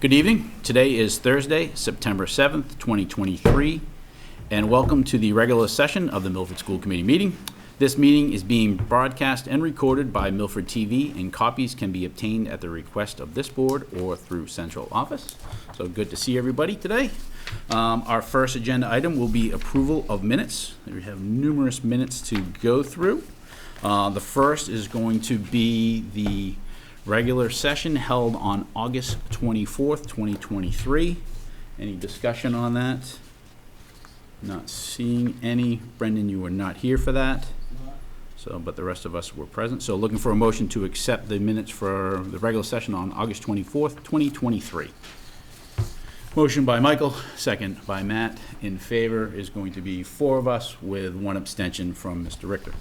Good evening. Today is Thursday, September 7th, 2023, and welcome to the regular session of the Milford School Committee meeting. This meeting is being broadcast and recorded by Milford TV, and copies can be obtained at the request of this board or through central office. So good to see everybody today. Our first agenda item will be approval of minutes. We have numerous minutes to go through. The first is going to be the regular session held on August 24th, 2023. Any discussion on that? Not seeing any. Brendan, you were not here for that. So, but the rest of us were present. So looking for a motion to accept the minutes for the regular session on August 24th, 2023. Motion by Michael, second by Matt. In favor is going to be 4 of us with 1 abstention from Mr. Richter.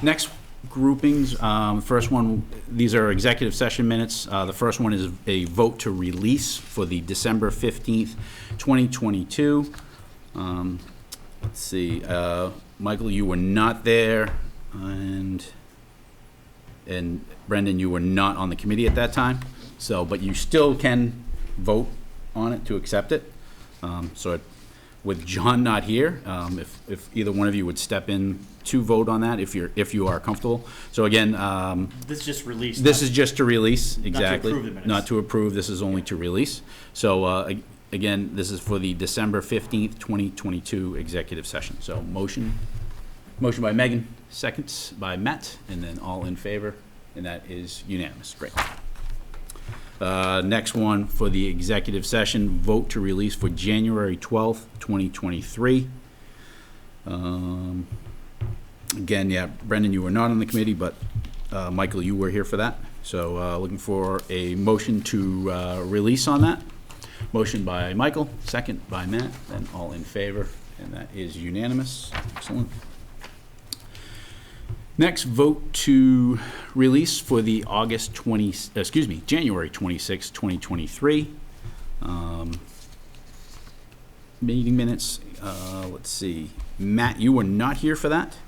Next groupings, first one, these are executive session minutes. The first one is a vote to release for the December 15th, 2022. Let's see, Michael, you were not there, and Brendan, you were not on the committee at that time. So, but you still can vote on it to accept it. With John not here, if either one of you would step in to vote on that, if you are comfortable. So again, this is just release. This is just to release, exactly. Not to approve the minutes. Not to approve. This is only to release. So again, this is for the December 15th, 2022 executive session. So motion by Megan, seconds by Matt, and then all in favor, and that is unanimous. Great. Next one for the executive session, vote to release for January 12th, 2023. Again, yeah, Brendan, you were not on the committee, but Michael, you were here for that. So looking for a motion to release on that. Motion by Michael, second by Matt, then all in favor, and that is unanimous. Excellent. Next, vote to release for the January 26, 2023 meeting minutes. Let's see. Matt, you were not here for that.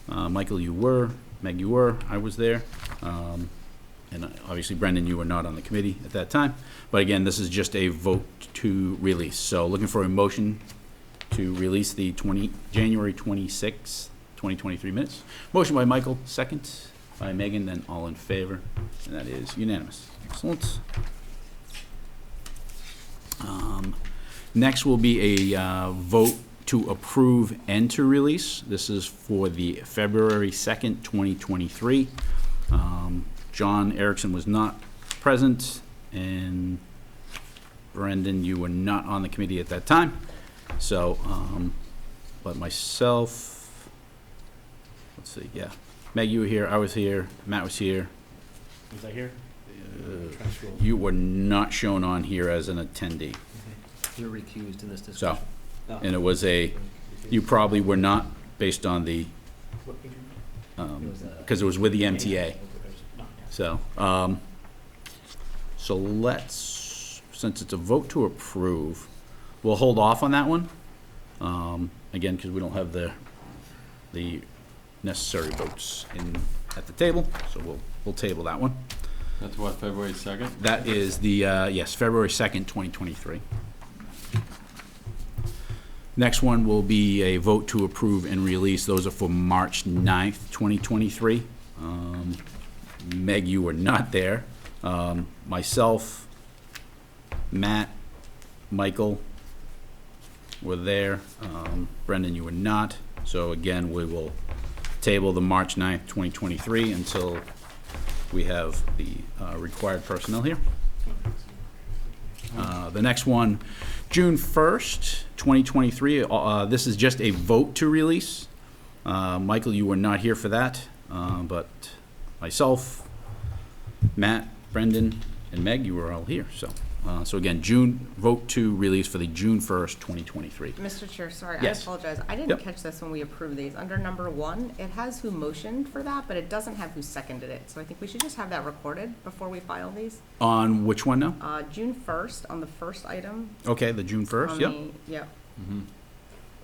Michael, you were. Meg, you were. I was there. And obviously, Brendan, you were not on the committee at that time. But again, this is just a vote to release. So looking for a motion to release the January 26th, 2023 minutes. Motion by Michael, second by Megan, then all in favor, and that is unanimous. Excellent. Next will be a vote to approve and to release. This is for the February 2nd, 2023. John Erickson was not present, and Brendan, you were not on the committee at that time. So, but myself, let's see, yeah. Meg, you were here, I was here, Matt was here. Was I here? You were not shown on here as an attendee. You're recused in this discussion. So, and it was you probably were not based on the, because it was with the MTA. So, so let's, since it's a vote to approve, we'll hold off on that one. Again, because we don't have the necessary votes at the table, so we'll table that one. That's what, February 2nd? That is the, yes, February 2nd, 2023. Next one will be a vote to approve and release. Those are for March 9th, 2023. Meg, you were not there. Myself, Matt, Michael were there. Brendan, you were not. So again, we will table the March 9th, 2023 until we have the required personnel here. The next one, June 1st, 2023. This is just a vote to release. Michael, you were not here for that, but myself, Matt, Brendan, and Meg, you were all here. So again, vote to release for the June 1st, 2023. Mr. Chair, sorry, Yes. I apologize. I didn't catch this when we approved these. Under number 1, it has who motioned for that, but it doesn't have who seconded it. So I think we should just have that recorded before we file these. On which one now? June 1st, on the first item. Okay, the June 1st, yep. Yep.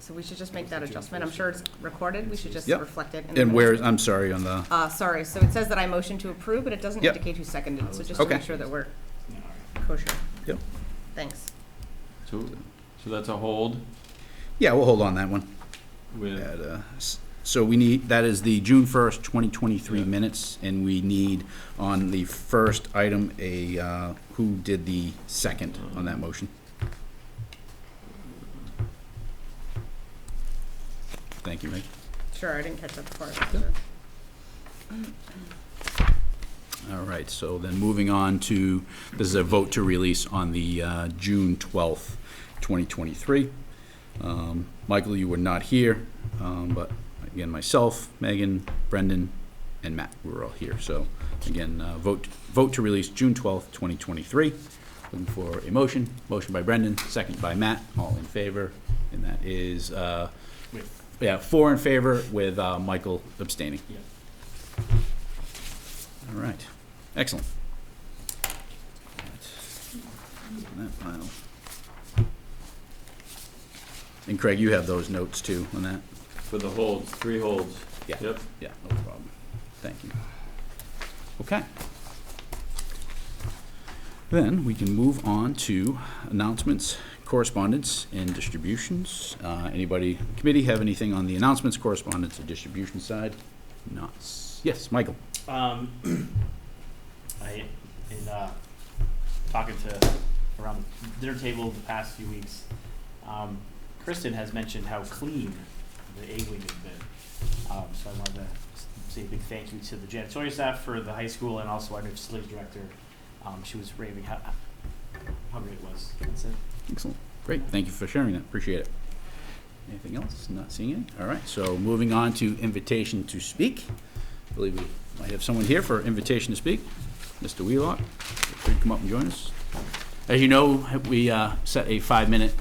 So we should just make that adjustment. I'm sure it's recorded. We should just Yep. reflect it. In the And minutes. where's, I'm sorry, on the, Sorry, so it says that I motioned to approve, but it doesn't Yep. indicate who seconded it, so just to Okay. make sure that we're Yeah, all right. kosher. Yep. Thanks. So that's a hold yeah, we'll hold on that one. with, So we need, that is the June 1st, 2023 Yeah. minutes, and we need on the first item who did the second on that motion? Thank you, Ray. Sure, I didn't catch that before. All right, so then moving on to, this is a vote to release on the June 12th, 2023. Michael, you were not here, but again, myself, Megan, Brendan, and Matt, we were all here. So again, vote to release June 12th, 2023. Looking for a motion. Motion by Brendan, second by Matt, all in favor. And that is, With, 4 in favor with Michael abstaining. yeah. All right, excellent. That file. And Craig, you have those notes too on that? for the holds, 3 holds. Yeah. Yep. Yeah, no problem. Thank you. Okay. Then we can move on to announcements, correspondence, and distributions. Anybody, committee, have anything on the announcements, correspondence, or distribution side? Not. Yes, Michael. I, in talking to around the dinner table the past few weeks, Kristen has mentioned how clean the A-wing has been. So I wanted to say a big thank you to the janitorial staff for the high school and also our new facilities director. She was raving how great it was. That's it. Excellent. Great. Thank you for sharing that. Appreciate it. Anything else? Not seeing any? All right. So moving on to invitation to speak. I believe we might have someone here for invitation to speak. Mr. Wheelock, feel free to come up and join us. As you know, we set a 5-minute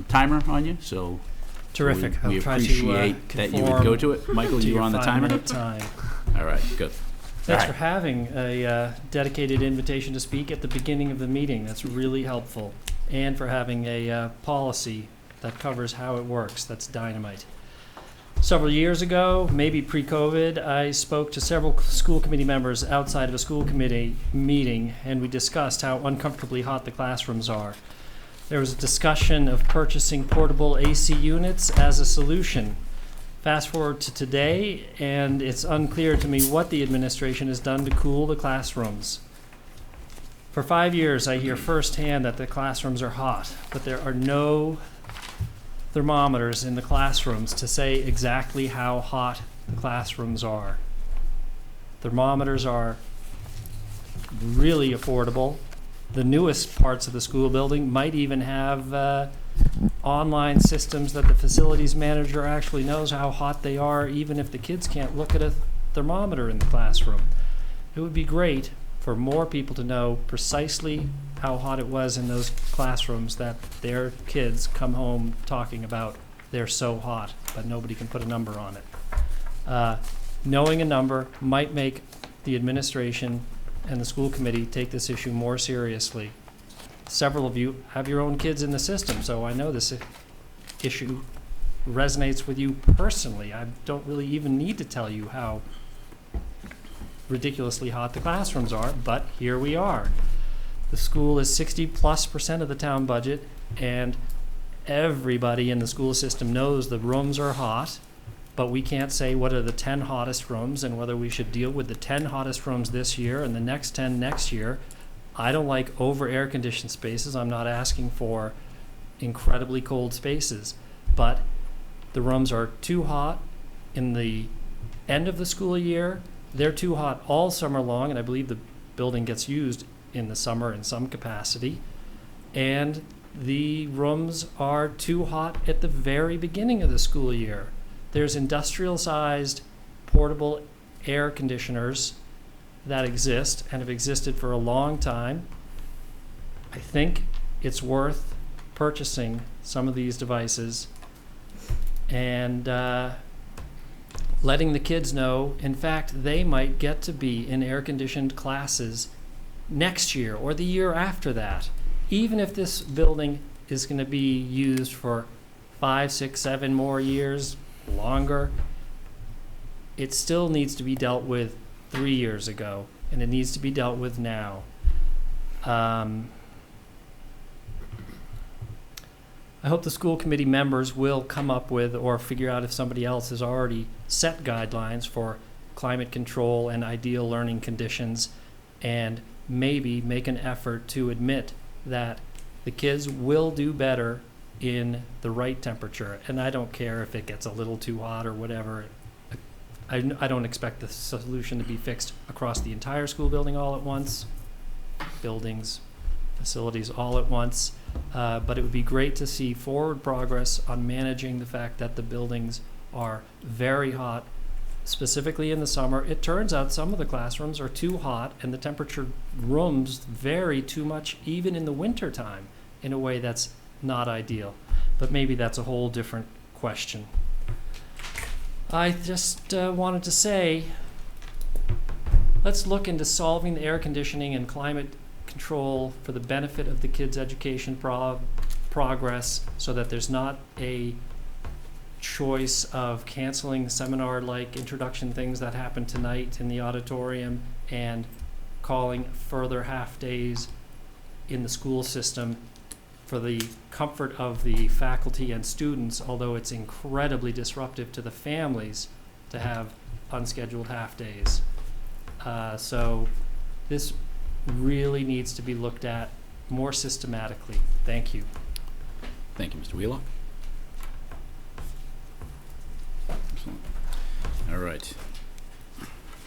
timer on you, so Terrific. we I'll try to appreciate that you would go to it. Michael, you were on the timer? 5-minute time. All right, good. Thanks All for right. having a dedicated invitation to speak at the beginning of the meeting. That's really helpful. And for having a policy that covers how it works. That's dynamite. Several years ago, maybe pre-COVID, I spoke to several school committee members outside of a school committee meeting, and we discussed how uncomfortably hot the classrooms are. There was a discussion of purchasing portable AC units as a solution. Fast forward to today, and it's unclear to me what the administration has done to cool the classrooms. For 5 years, I hear firsthand that the classrooms are hot, but there are no thermometers in the classrooms to say exactly how hot the classrooms are. Thermometers are really affordable. The newest parts of the school building might even have online systems that the facilities manager actually knows how hot they are, even if the kids can't look at a thermometer in the classroom. It would be great for more people to know precisely how hot it was in those classrooms that their kids come home talking about they're so hot, but nobody can put a number on it. Knowing a number might make the administration and the school committee take this issue more seriously. Several of you have your own kids in the system, so I know this issue resonates with you personally. I don't really even need to tell you how ridiculously hot the classrooms are, but here we are. The school is 60+% of the town budget, and everybody in the school system knows the rooms are hot, but we can't say what are the 10 hottest rooms and whether we should deal with the 10 hottest rooms this year and the next 10 next year. I don't like over air-conditioned spaces. I'm not asking for incredibly cold spaces, but the rooms are too hot in the end of the school year. They're too hot all summer long, and I believe the building gets used in the summer in some capacity. And the rooms are too hot at the very beginning of the school year. There's industrial-sized portable air conditioners that exist and have existed for a long time. I think it's worth purchasing some of these devices and letting the kids know, in fact, they might get to be in air-conditioned classes next year or the year after that. Even if this building is going to be used for 5, 6, 7 more years, longer, it still needs to be dealt with 3 years ago, and it needs to be dealt with now. I hope the school committee members will come up with or figure out if somebody else has already set guidelines for climate control and ideal learning conditions, and maybe make an effort to admit that the kids will do better in the right temperature. And I don't care if it gets a little too hot or whatever. I don't expect the solution to be fixed across the entire school building all at once, buildings, facilities all at once. But it would be great to see forward progress on managing the fact that the buildings are very hot, specifically in the summer. It turns out some of the classrooms are too hot, and the temperature rooms vary too much even in the winter time in a way that's not ideal. But maybe that's a whole different question. I just wanted to say, let's look into solving the air conditioning and climate control for the benefit of the kids' education progress, so that there's not a choice of canceling seminar-like introduction things that happen tonight in the auditorium and calling further half-days in the school system for the comfort of the faculty and students, although it's incredibly disruptive to the families to have unscheduled half-days. So this really needs to be looked at more systematically. Thank you. Thank you, Mr. Wheelock. Excellent. All right.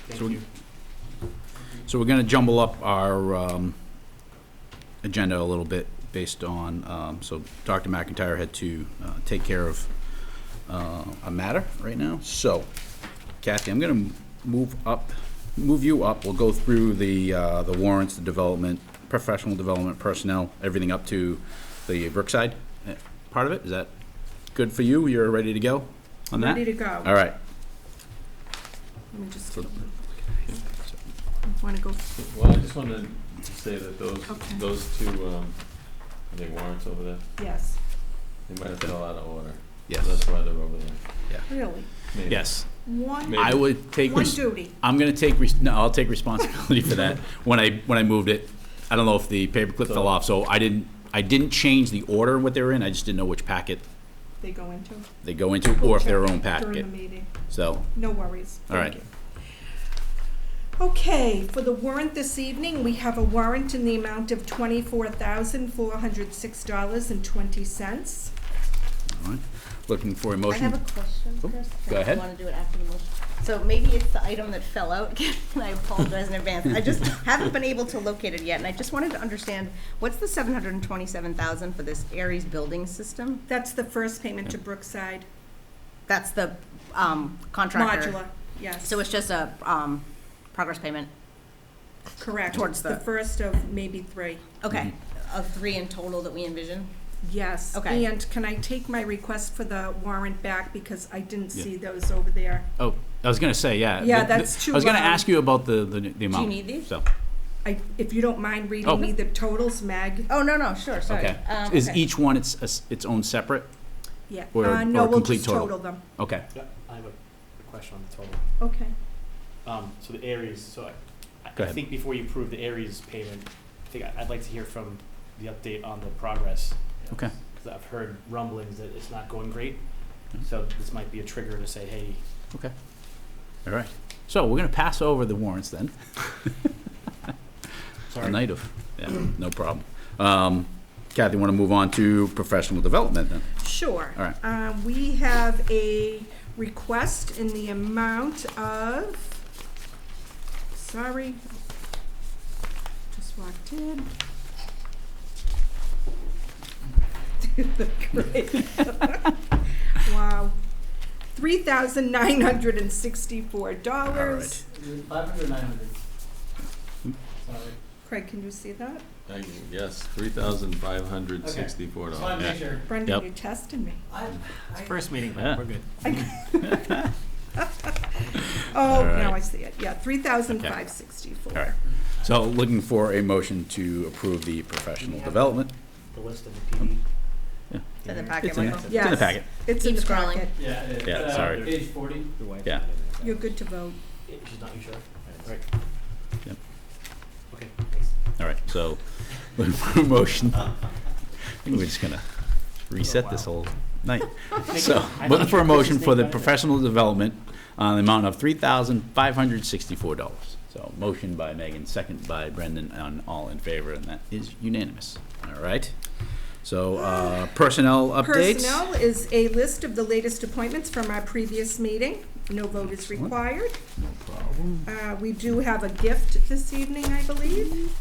Thank you. So we're going to jumble up our agenda a little bit based on, so Dr. McIntyre had to take care of a matter right now. So, Kathy, I'm going to move you up. We'll go through the warrants, the development, professional development, personnel, everything up to the Brookside part of it. Is that good for you? You're ready to go on that? Ready to go. All right. Let me just So- want to go. Well, I just wanted to say that Okay. those two, I think warrants over there, Yes, they might have fell out of order. Yes. That's why they're over there. really. Maybe. Yes. One, Maybe. I would take. one duty. I'm going to take. I'll take responsibility for that. When I moved it, I don't know if the paperclip So- fell off, so I didn't change the order in what they were in. I just didn't know which packet They go into. they go into, or if they're their own packet. During the meeting. So, No worries. All right. Thank you. Okay, for the warrant this evening, we have a warrant in the amount of $24,406.20. all right. Looking for a I motion. have a question, Oh, Chris. go ahead. I want to do it after the motion. So maybe it's the item that fell out, and I apologize in advance. I just haven't been able to locate it yet, and I just wanted to understand, what's the $727,000 for this Aries building system? That's the first payment to Brookside. That's the contractor. Modular, yes. So it's just a progress payment. Correct. towards It's the the- first of maybe 3. Okay, of 3 in total that we envision? Yes. Okay. And can I take my request for the warrant back, because I didn't Yeah. see those over there? Oh, I was going to say, yeah. Yeah, that's too, I was going to ask you about the amount. need these? So, If you don't mind Oh. reading me the totals, Meg? Oh, no, sure, sorry. okay. Is Okay. each one its own separate? Yeah. Or No, we'll complete just total? total them. Okay. Yeah, I have a question on the total. Okay. So the Aries, so Go I ahead. think before you approve the Aries payment, I think I'd like to hear from the update on the progress. Okay. Because I've heard rumblings that it's not going great, Mhm. so this might be a trigger to say, hey, Okay. All right. So we're going to pass over the warrants then. A sorry. night of, yeah, no problem. Kathy, want to move on to professional development then? Sure. All right. We have a request in the amount of, sorry, just walked in. Great. Wow. $3,964. 500 or 900? Sorry. Craig, can you see that? Yes, $3,564. Just wanted to make sure. Brendan, Yep. you're testing me. It's first meeting, Yeah. but we're good. Oh, All right. now I see it. Yeah, $3,564. All right. So looking for a motion to approve the professional development. The list of the PD. Yeah. It's in the packet, It's in Michael. It's in Yes. the packet. It's in Keep the scrolling. packet. Yeah, it is. Yeah, sorry. Page 40. Yeah. You're good to vote. She's not, you sure? Right. Yep. Okay, thanks. All right, so, looking for a motion. I think we're just gonna reset this whole night. So, looking for a motion for the professional development on the amount of $3,564. So, motion by Megan, second by Brendan, and all in favor, and that is unanimous. All right. So, personnel updates. Personnel is a list of the latest appointments from our previous meeting. No vote is required. No problem. We do have a gift this evening, I believe.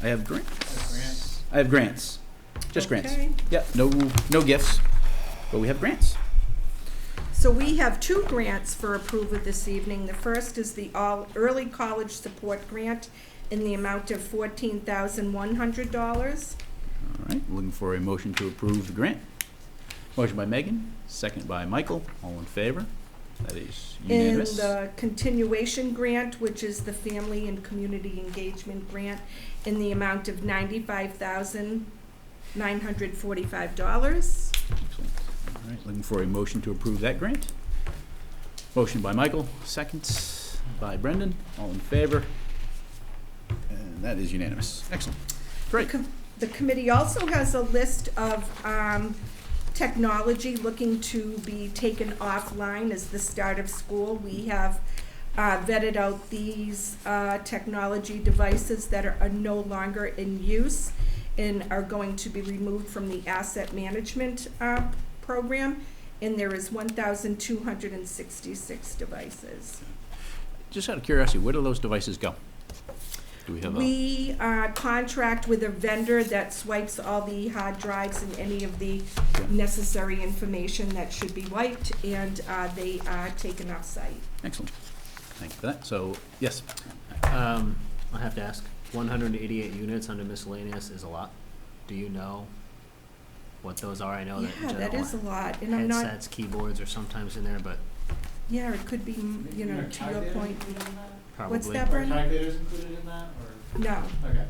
I have grants. I have grants. Just grants. Okay. Yep, no gifts, but we have grants. So we have 2 grants for approval this evening. The first is the All Early College Support Grant in the amount of $14,100. All right, looking for a motion to approve the grant. Motion by Megan, second by Michael, all in favor. That is And unanimous. the continuation grant, which is the Family and Community Engagement Grant, in the amount of $95,945. Excellent. All right, looking for a motion to approve that grant. Motion by Michael, second by Brendan, all in favor. And that is unanimous. Excellent. Great. The committee also has a list of technology looking to be taken offline as the start of school. We have vetted out these technology devices that are no longer in use and are going to be removed from the asset management program, and there is 1,266 devices. Just out of curiosity, where do those devices go? Do we have a? We contract with a vendor that swipes all the hard drives and any of the Yeah. necessary information that should be wiped, and they are taken off-site. Excellent. Thank you for that. So, yes. I have to ask, 188 units under miscellaneous is a lot. Do you know what those are? I know that in Yeah, general, that is a lot, and I'm not, headsets, keyboards are sometimes in there, but yeah, it could be, to your point. probably. What's that, Are Brendan? calculators included in that, or? No. Okay.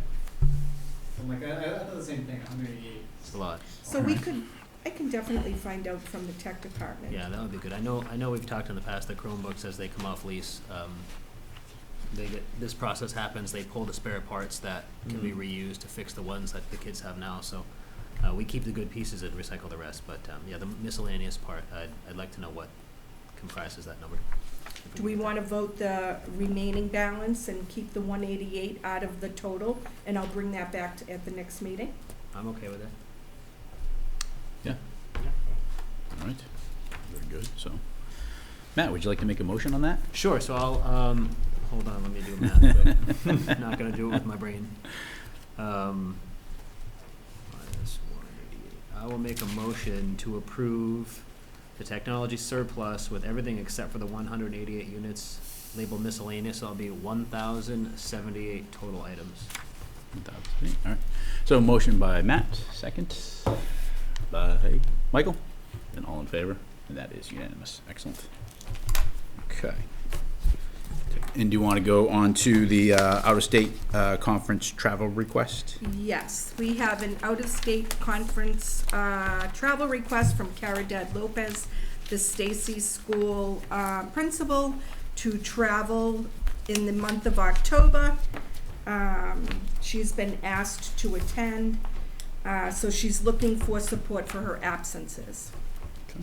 I'm like, I thought the same thing, 188. It's a lot. So we could, I can definitely find out from the tech department. Yeah, that would be good. I know we've talked in the past, the Chromebooks, as they come off lease, this process happens, they pull the spare parts that can be reused to fix the ones that the kids have now, so, we keep the good pieces and recycle the rest, but, yeah, the miscellaneous part, I'd like to know what comprises that number. Do we want to vote the remaining balance and keep the 188 out of the total? And I'll bring that back at the next meeting. I'm okay with it. All right. Very good. So, Matt, would you like to make a motion on that? Sure, so I'll, hold on, let me do math quick. Not gonna do it with my brain. Minus 188. I will make a motion to approve the technology surplus with everything except for the 188 units labeled miscellaneous, so it'll be 1,078 total items. All right. So, motion by Matt, second by Michael, and all in favor, and that is unanimous. Excellent. Okay. And do you want to go on to the out-of-state conference travel request? Yes, we have an out-of-state conference travel request from Caridad Lopez, the Stacy School principal, to travel in the month of October. She's been asked to attend, so she's looking for support for her absences. Okay.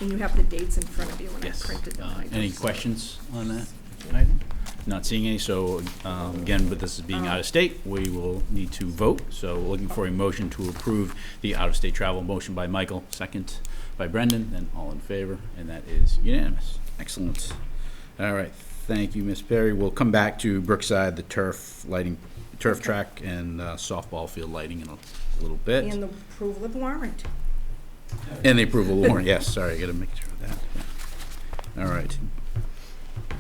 And you have the dates in front of you when I Yes. printed them. I Any just- questions on that item? Not seeing any, so again, but this is being out of state, we will need to vote. So looking for a motion to approve the out-of-state travel. Motion by Michael, second by Brendan, and all in favor, and that is unanimous. Excellent. All right, thank you, Ms. Perry. We'll come back to Brookside, the turf lighting, turf track and softball field lighting in a little bit. And the approval of warrant. And the approval of warrant, yes, sorry, I gotta make sure of that. Yeah. All right.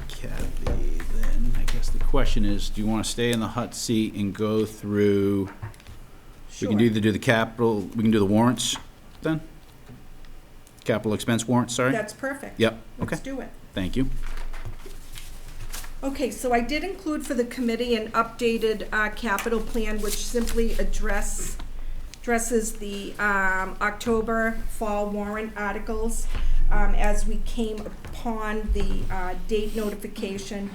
Kathy, then, I guess the question is, do you wanna stay in the hot seat and go through, we can Sure. either do the capital, we can do the warrants then? Capital expense warrants, sorry? That's perfect. Yep, okay, Let's do it. thank you. Okay, so I did include for the committee an updated capital plan, which simply addresses the October fall warrant articles as we came upon the date notification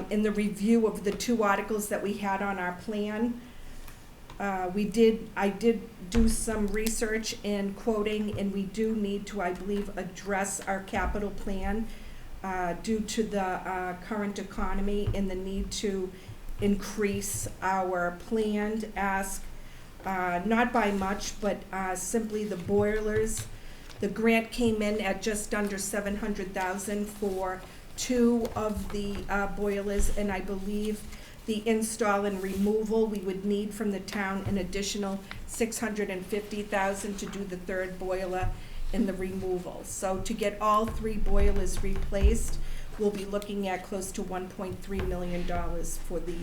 in the review of the 2 articles that we had on our plan. I did do some research in quoting, and we do need to, I believe, address our capital plan due to the current economy and the need to increase our planned ask, not by much, but simply the boilers. The grant came in at just under $700,000 for 2 of the boilers, and I believe the install and removal, we would need from the town an additional $650,000 to do the 3rd boiler and the removal. So to get all 3 boilers replaced, we'll be looking at close to $1.3 million for the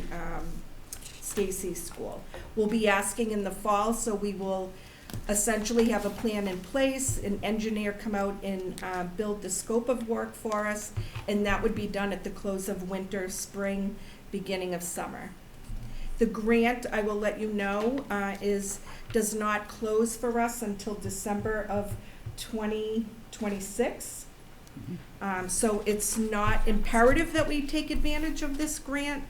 Stacy School. We'll be asking in the fall, so we will essentially have a plan in place, an engineer come out and build the scope of work for us, and that would be done at the close of winter, spring, beginning of summer. The grant, I will let you know, does not close for us until December of 2026. So it's not imperative that we take advantage of this grant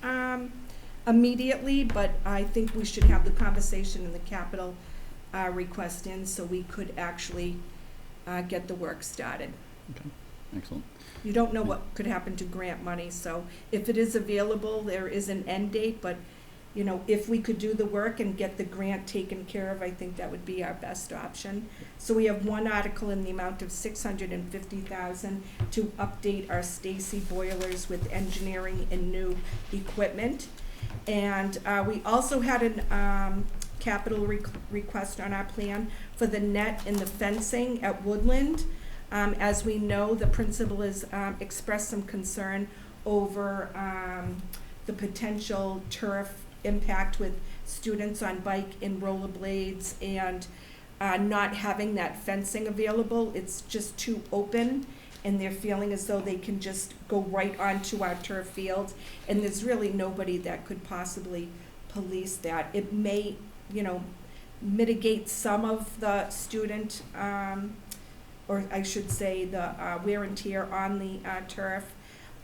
immediately, but I think we should have the conversation in the capital request in so we could actually get the work started. Okay, excellent. You don't know what could happen to grant money, so if it is available, there is an end date, but, you know, if we could do the work and get the grant taken care of, I think that would be our best option. So we have 1 article in the amount of $650,000 to update our Stacy boilers with engineering and new equipment. And we also had an capital request on our plan for the net and the fencing at Woodland. As we know, the principal has expressed some concern over the potential turf impact with students on bike and rollerblades and not having that fencing available. It's just too open, and they're feeling as though they can just go right onto our turf field, and there's really nobody that could possibly police that. It may, you know, mitigate some of the student or I should say the wear and tear on the turf,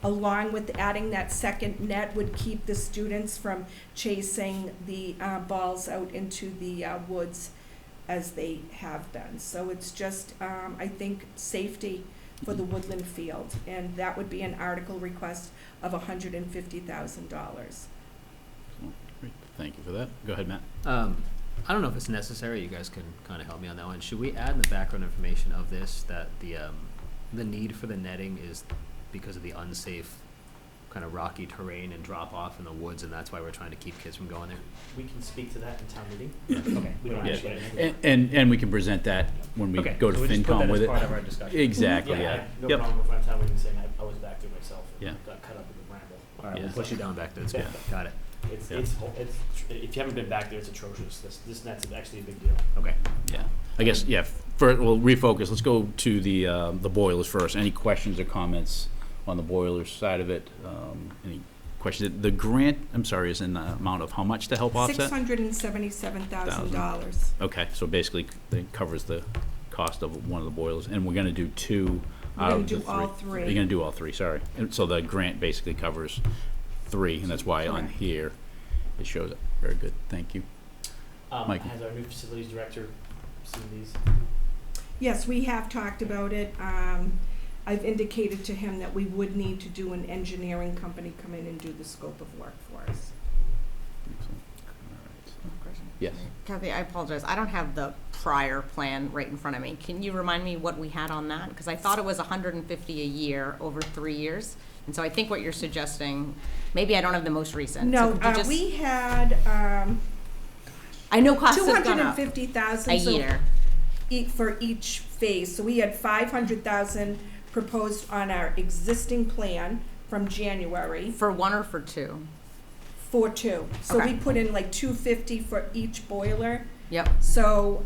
along with adding that second net would keep the students from chasing the balls out into the woods as they have been. So it's just, I think, safety for the Woodland field, and that would be an article request of $150,000. Great, thank you for that. Go ahead, Matt. I don't know if it's necessary. You guys can kind of help me on that one. Should we add in the background information of this that the need for the netting is because of the unsafe kind of rocky terrain and drop off in the woods, and that's why we're trying to keep kids from going there? We can speak to that in town meeting. Okay. We don't Yeah. actually. And we can present that when we Okay, go to so we'll just put FinCom that with as it. part of our discussion. Exactly, I yeah. have no Yep. problem with our town meeting saying I was back there myself and Yeah. got cut up in the bramble. All right, Yeah. we'll push you down back there. That's Yeah. good. Got it. It's, Yeah. it's, if you haven't been back there, it's atrocious. This net's actually a big deal. Okay. Yeah, I guess, yeah, we'll refocus. Let's go to the boilers first. Any questions or comments on the boilers side of it? Any questions? The grant, I'm sorry, is in the amount of how much to help offset? $677,000. Okay, so basically it covers the cost of one of the boilers, and we're gonna do 2 We're out gonna of the do 3. all 3. You're gonna do all 3, sorry. And so the grant basically covers 3, and that's why on Correct. here it shows it. Very good, thank you. Mikey. Has our new facilities director seen these? Yes, we have talked about it. I've indicated to him that we would need to do an engineering company come in and do the scope of work for us. Excellent. All right. Yes. Kathy, I apologize. I don't have the prior plan right in front of me. Can you remind me what we had on that? Because I thought it was $150 a year over 3 years. And so I think what you're suggesting, maybe I don't have the most recent. So No, could you just- we had I know costs have gone up $250,000 a year. for each phase. So we had $500,000 proposed on our existing plan from January For 1 or for 2? for 2. So Okay. we put in like $250 for each boiler. Yep. So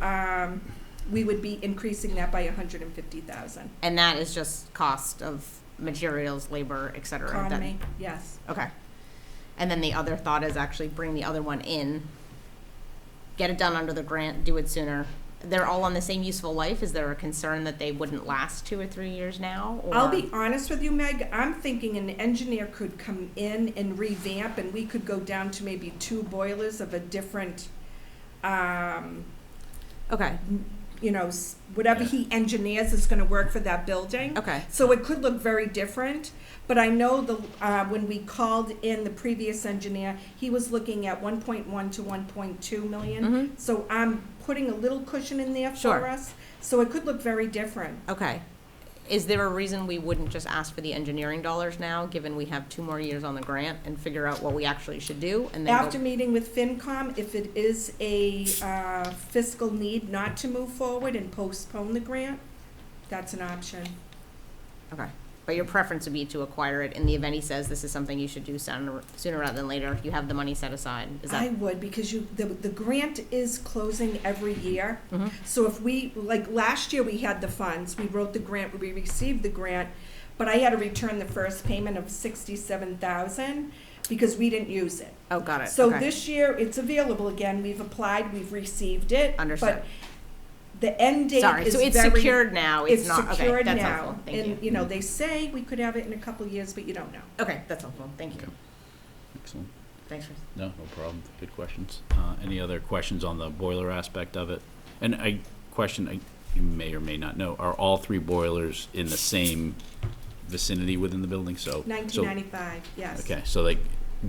we would be increasing that by $150,000. And that is just cost of materials, labor, et cetera. that- Economy, yes. Okay. And then the other thought is actually bring the other one in, get it done under the grant, do it sooner. They're all on the same useful life. Is there a concern that they wouldn't last 2 or 3 years now? Or? I'll be honest with you, Meg, I'm thinking an engineer could come in and revamp, and we could go down to maybe 2 boilers of a different, Okay, you know, whatever he engineers is gonna work for that building. okay, So it could look very different, but I know when we called in the previous engineer, he was looking at 1.1 to 1.2 million. Mhm. So I'm putting a little cushion in there Sure. for us, so it could look very different. okay. Is there a reason we wouldn't just ask for the engineering dollars now, given we have 2 more years on the grant, and figure out what we actually should do, and then After go? meeting with FinCom, if it is a fiscal need not to move forward and postpone the grant, that's an option. Okay, but your preference would be to acquire it in the event he says this is something you should do sooner rather than later. You have the money set aside. Is I that? would, because the grant is closing every year. Mhm. So if we, like last year, we had the funds, we wrote the grant, we received the grant, but I had to return the first payment of 67,000 because we didn't use it. Oh, got it. So Okay. this year, it's available again, we've applied, we've received it. Understood. But the end date is Sorry, so it's very- secured now. It's not. Okay, secured that's now. helpful. Thank you. And, you know, they say we could have it in a couple of years, but you don't know. Okay, that's helpful. Thank you. Okay. Excellent. Thanks, Chris. No, no problem. Good questions. Any other questions on the boiler aspect of it? And you may or may not know, are all 3 boilers in the same vicinity within the building? So 1995, yes. Okay, so like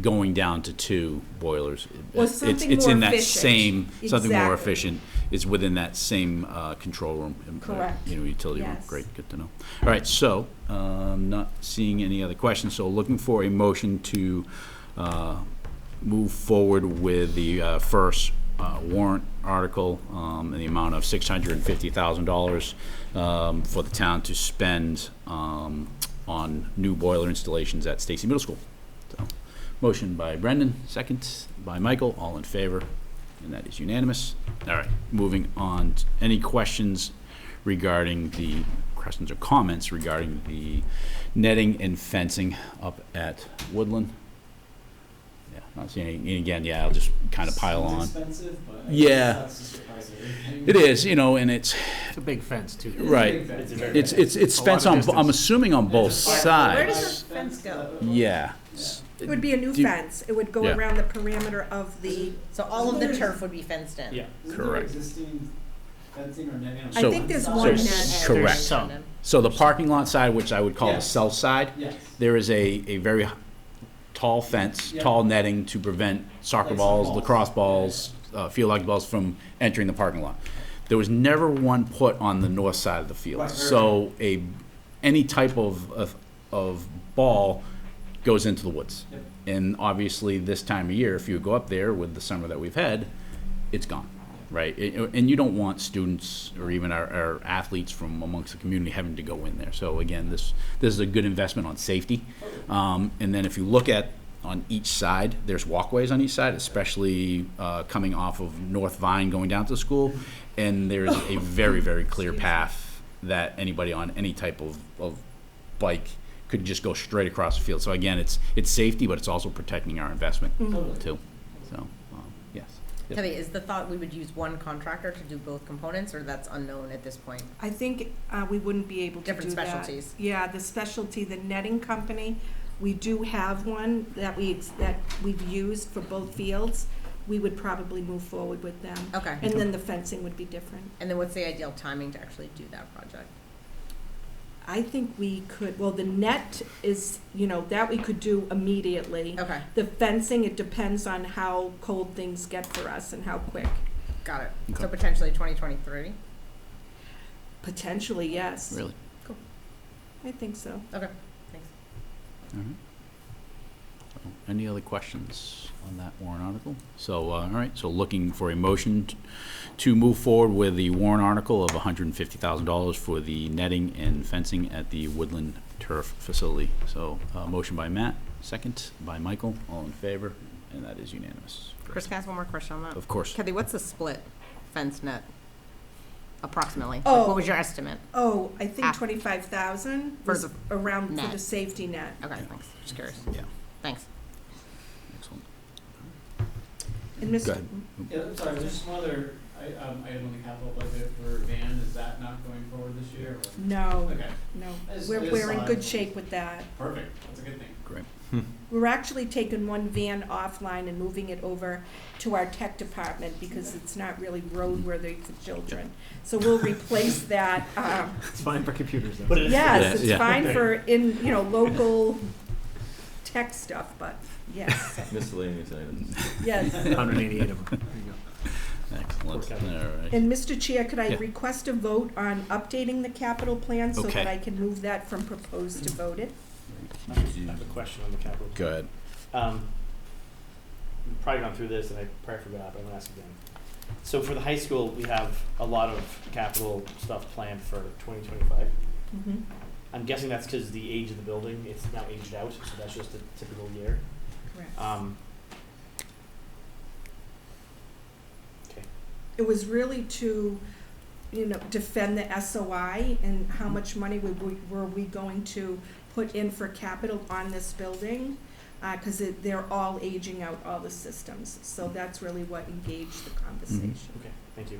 going down to 2 boilers. Or it's something it's more in that efficient. same, something more Exactly. efficient is within that same control room. Correct. Utility room. Yes. Great, good to know. All right, so not seeing any other questions, so looking for a motion to move forward with the first warrant article in the amount of $650,000 for the town to spend on new boiler installations at Stacy Middle School. So, motion by Brendan, second by Michael, all in favor, and that is unanimous. All right, moving on. Any questions regarding questions or comments regarding the netting and fencing up at Woodland? Yeah, not seeing any. And again, yeah, I'll just kind of pile on. It's expensive, but Yeah. that's just the price of everything. It is, and it's, It's a big fence too. right. It's a very- It's a lot fence of on, distance. I'm assuming on both It's a five- Where does sides. the fence go? Yeah. It would be a new Do you- fence. It would go Yeah. around the perimeter of the, So all of the turf would be fenced in? Yeah. Isn't there Correct. existing fencing or netting on I So- think there's one one side? net. Correct. Some. So the parking lot side, which I would call the Yes. south side, Yes. there is a very tall fence, Yeah. tall netting to prevent soccer Like balls, soccer lacrosse balls. balls, field hockey balls from entering the parking lot. There was never one put on the north side of the field. Right, right, So any type of ball goes into the woods. Yep. And obviously, this time of year, if you go up there with the summer that we've had, it's gone, right? And you don't want students or even our athletes from amongst the community having to go in there. So again, this is a good investment on safety. And then if you look at on each side, there's walkways on each side, especially coming off of North Vine going down to the school. And there's a very, very clear path that anybody on any type of bike could just go straight across the field. So again, it's safety, but it's also protecting our investment Totally. too. So, yes. Yep. Debbie, is the thought we would use one contractor to do both components, or that's unknown at this point? I think we wouldn't be able to do that. Different specialties. Yeah, the specialty, the netting company, we do have one that we've used for both fields. We would probably move forward with them. Okay. And then the fencing would be different. And then what's the ideal timing to actually do that project? I think we could, well, the net is, that we could do immediately. Okay, The fencing, it depends on how cold things get for us and how quick. got it. Okay. So potentially 2023? Potentially, yes. Really? I think so. Okay, thanks. All right. So, any other questions on that warrant article? So, all right, so looking for a motion to move forward with the warrant article of $150,000 for the netting and fencing at the Woodland Turf Facility. So, motion by Matt, second by Michael, all in favor, and that is unanimous. Chris, can I ask one more question on that? Of course. Kathy, what's the split fence net? approximately? Like, Oh. what was your estimate? Oh, I think Half. 25,000 For was the around for net. the safety net. Okay, thanks. Just curious. Yeah. Thanks. Excellent. And Go Mr. ahead. Yeah, I'm sorry, there's some other item on the capital budget for van, is that not going forward this year? or- No, Okay, no, I just we're in saw good it. shape with that. Perfect, that's a good thing. Great. We're actually taking one van offline and moving it over to our tech department because it's not really roadworthy for children. So we'll replace that, It's fine for computers though. But it is. yes, it's Yeah. fine for local tech stuff, but yes, Miscellaneous items. yes. 188 of them. There you go. Excellent. Work out. All right. And Mr. Chair, could I Yeah. request a vote on updating the capital plan so Okay. that I can move that from proposed to voted? I have a question on the capital. Go ahead. We've probably gone through this and I probably forgot, but I'm gonna ask again. So for the high school, we have a lot of capital stuff planned for 2025. Mhm. I'm guessing that's because the age of the building, it's now aged out, so that's just a typical year. Correct. Okay. It was really to, defend the SOI and how much money were we going to put in for capital on this building? Because they're all aging out, all the systems. So that's really what engaged the conversation. Okay, thank you.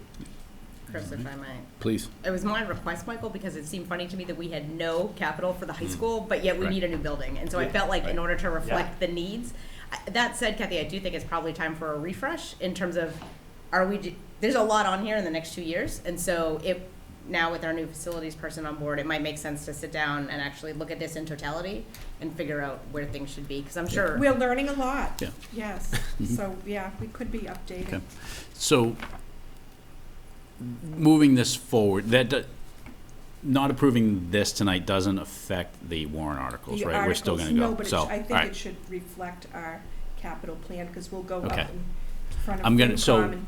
Chris, if I might. Please. It was my request, Michael, because it seemed funny to me that we had no capital for the high school, but yet we Right. need a new building. And so I Yeah. felt like in Right. order to reflect the needs, that said, Kathy, I do think it's probably time for a refresh in terms of, there's a lot on here in the next 2 years. And so now with our new facilities person on board, it might make sense to sit down and actually look at this in totality and figure out where things should be. Because I'm sure. We're learning a lot. Yeah. Yes. Mhm. So, yeah, we could be updating. Okay. So, moving this forward, not approving this tonight doesn't affect the warrant articles, The right? We're still articles, gonna go. No, but So, I all think right. it should reflect our capital plan because we'll go up Okay. in front of I'm gonna- so- FinCom and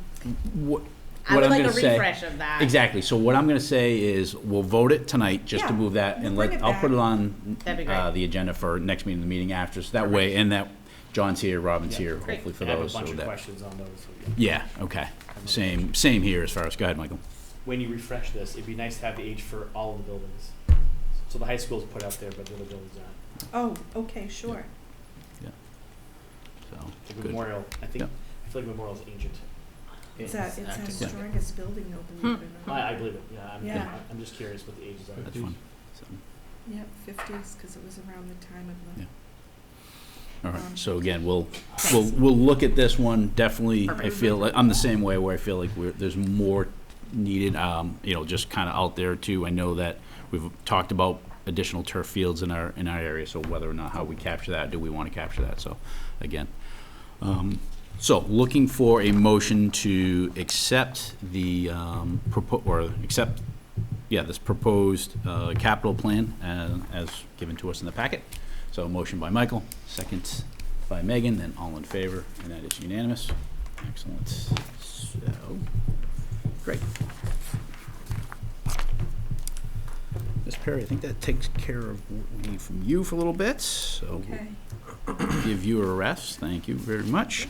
What I would I'm like gonna a say. refresh of that. Exactly. So what I'm gonna say is, we'll vote it tonight, just to Yeah, move that, we'll and bring it I'll put back. it on, That'd be great. the agenda for next meeting, the meeting after, so that way, and that John's here, Robin's Yeah. here, Great. hopefully for I have a those, so bunch of that. questions on those. So Yeah, okay. Same here as far as, go ahead, Michael. when you refresh this, it'd be nice to have the age for all of the buildings. So the high school's put out there, but the other buildings aren't. Oh, okay, sure. So, Like good. Memorial, I think, Yep. I feel like Memorial's ancient. It's our active. strongest building, though, believe it or not. I believe it, yeah, Yeah. I'm just curious what the ages are. That's fine. So, Yeah, 50s, because it was around the time of the. Yeah. All right, so again, we'll look at this one, definitely, I Perfect. feel like, I'm the same way, where I feel like there's more needed, just kinda out there too. I know that we've talked about additional turf fields in our area, so whether or not how we capture that, do we wanna capture that, so, again. So, looking for a motion to accept the, this proposed, capital plan, as given to us in the packet. So, motion by Michael, second by Megan, then all in favor, and that is unanimous. Excellent. So, great. Ms. Perry, I think that takes care of what we need from you for a little bit, so Okay. give you a rest. Thank you very much.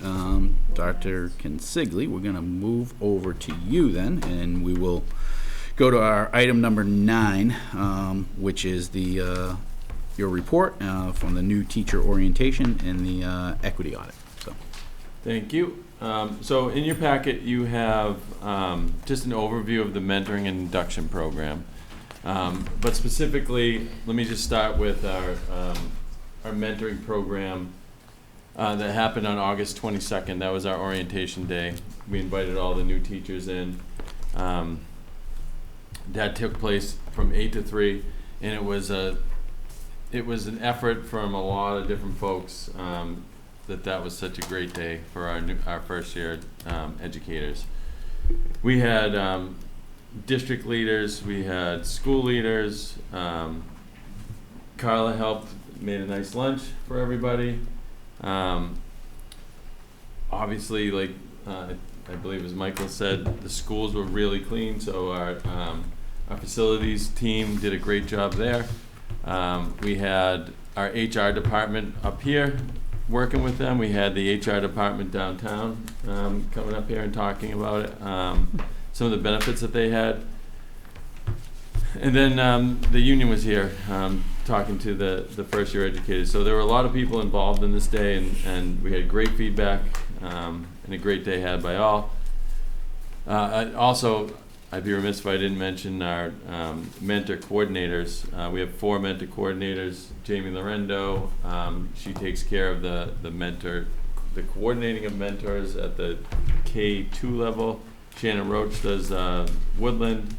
Dr. Consigli, we're going to move over to you then, and we will go to our item number 9, which is your report from the new teacher orientation and the equity audit. So, Thank you. So in your packet, you have just an overview of the mentoring and induction program. But specifically, let me just start with our mentoring program that happened on August 22nd. That was our orientation day. We invited all the new teachers in. That took place from 8 to 3, and it was an effort from a lot of different folks that was such a great day for our first year educators. We had district leaders, we had school leaders. Carla helped, made a nice lunch for everybody. Obviously, like I believe as Michael said, the schools were really clean, so our facilities team did a great job there. We had our HR department up here working with them. We had the HR department downtown coming up here and talking about it, some of the benefits that they had. And then the union was here talking to the first year educators. So there were a lot of people involved in this day, and we had great feedback and a great day had by all. Also, I'd be remiss if I didn't mention our mentor coordinators. We have 4 mentor coordinators. Jamie Lorendo, she takes care of the coordinating of mentors at the K2 level. Shannon Roach does Woodland.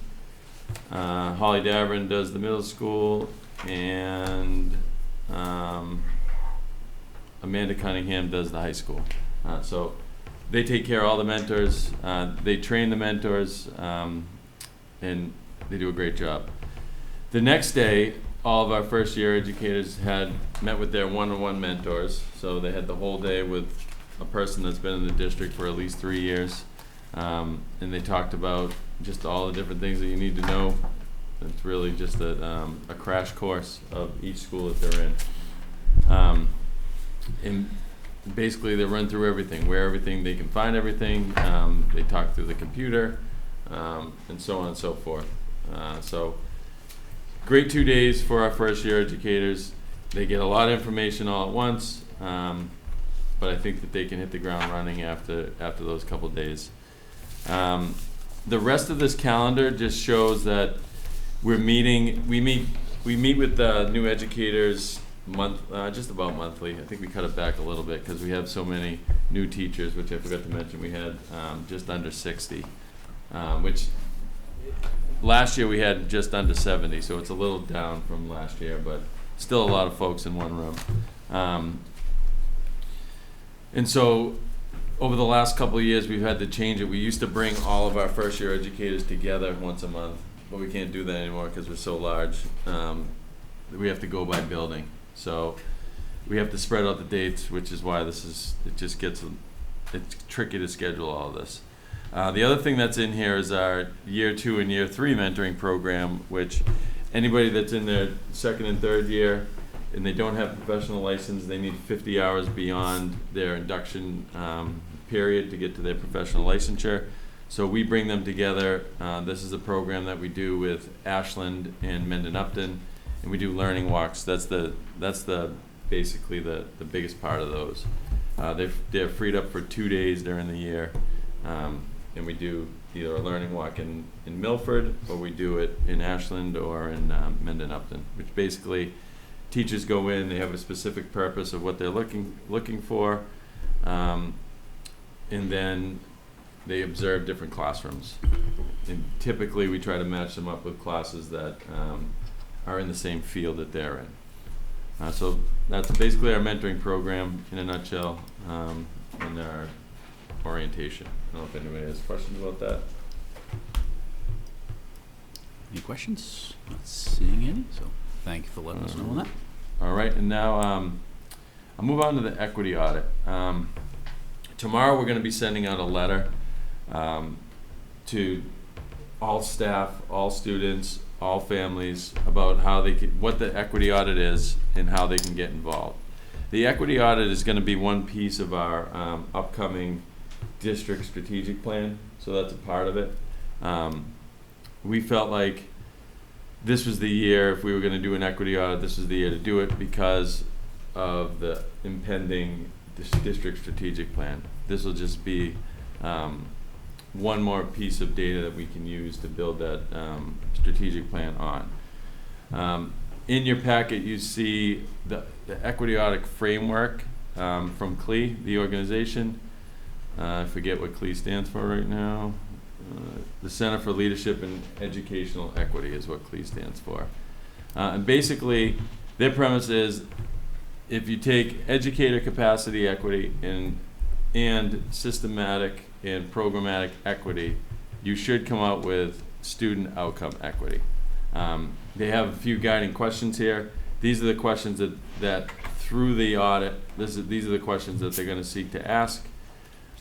Holly Davern does the middle school, and Amanda Cunningham does the high school. So they take care of all the mentors. They train the mentors, and they do a great job. The next day, all of our first year educators had met with their one-on-one mentors. So they had the whole day with a person that's been in the district for at least 3 years. And they talked about just all the different things that you need to know. It's really just a crash course of each school that they're in. And basically they run through everything, where they can find everything. They talk through the computer, and so on and so forth. So great 2 days for our first year educators. They get a lot of information all at once, but I think that they can hit the ground running after those couple days. The rest of this calendar just shows that we meet with the new educators just about monthly. I think we cut it back a little bit because we have so many new teachers, which I forgot to mention. We had just under 60, which last year we had just under 70, so it's a little down from last year, but still a lot of folks in one room. And so over the last couple of years, we've had to change it. We used to bring all of our first year educators together once a month, but we can't do that anymore because we're so large. We have to go by building. So we have to spread out the dates, which is why it's tricky to schedule all of this. The other thing that's in here is our year 2 and year 3 mentoring program, which anybody that's in their 2nd and 3rd year and they don't have a professional license, they need 50 hours beyond their induction period to get to their professional licensure. So we bring them together. This is a program that we do with Ashland and Mendon Upton, and we do learning walks. That's basically the biggest part of those. They're freed up for 2 days during the year, and we do either a learning walk in Milford, or we do it in Ashland or in Mendon Upton, which basically teachers go in, they have a specific purpose of what they're looking for, and then they observe different classrooms. And typically we try to match them up with classes that are in the same field that they're in. So that's basically our mentoring program in a nutshell, and our orientation. I don't know if anybody has questions about that. Any questions? Not seeing any, so thank you for letting us know on that. All right, and now I'll move on to the equity audit. Tomorrow we're going to be sending out a letter to all staff, all students, all families about how what the equity audit is and how they can get involved. The equity audit is going to be one piece of our upcoming district strategic plan, so that's a part of it. We felt like this was the year, if we were going to do an equity audit, this was the year to do it because of the impending district strategic plan. This will just be one more piece of data that we can use to build that strategic plan on. In your packet, you see the equity audit framework from CLE, the organization. I forget what CLE stands for right now. The Center for Leadership and Educational Equity is what CLE stands for. And basically, their premise is if you take educator capacity equity and systematic and programmatic equity, you should come out with student outcome equity. They have a few guiding questions here. These are the questions that through the audit, these are the questions that they're going to seek to ask.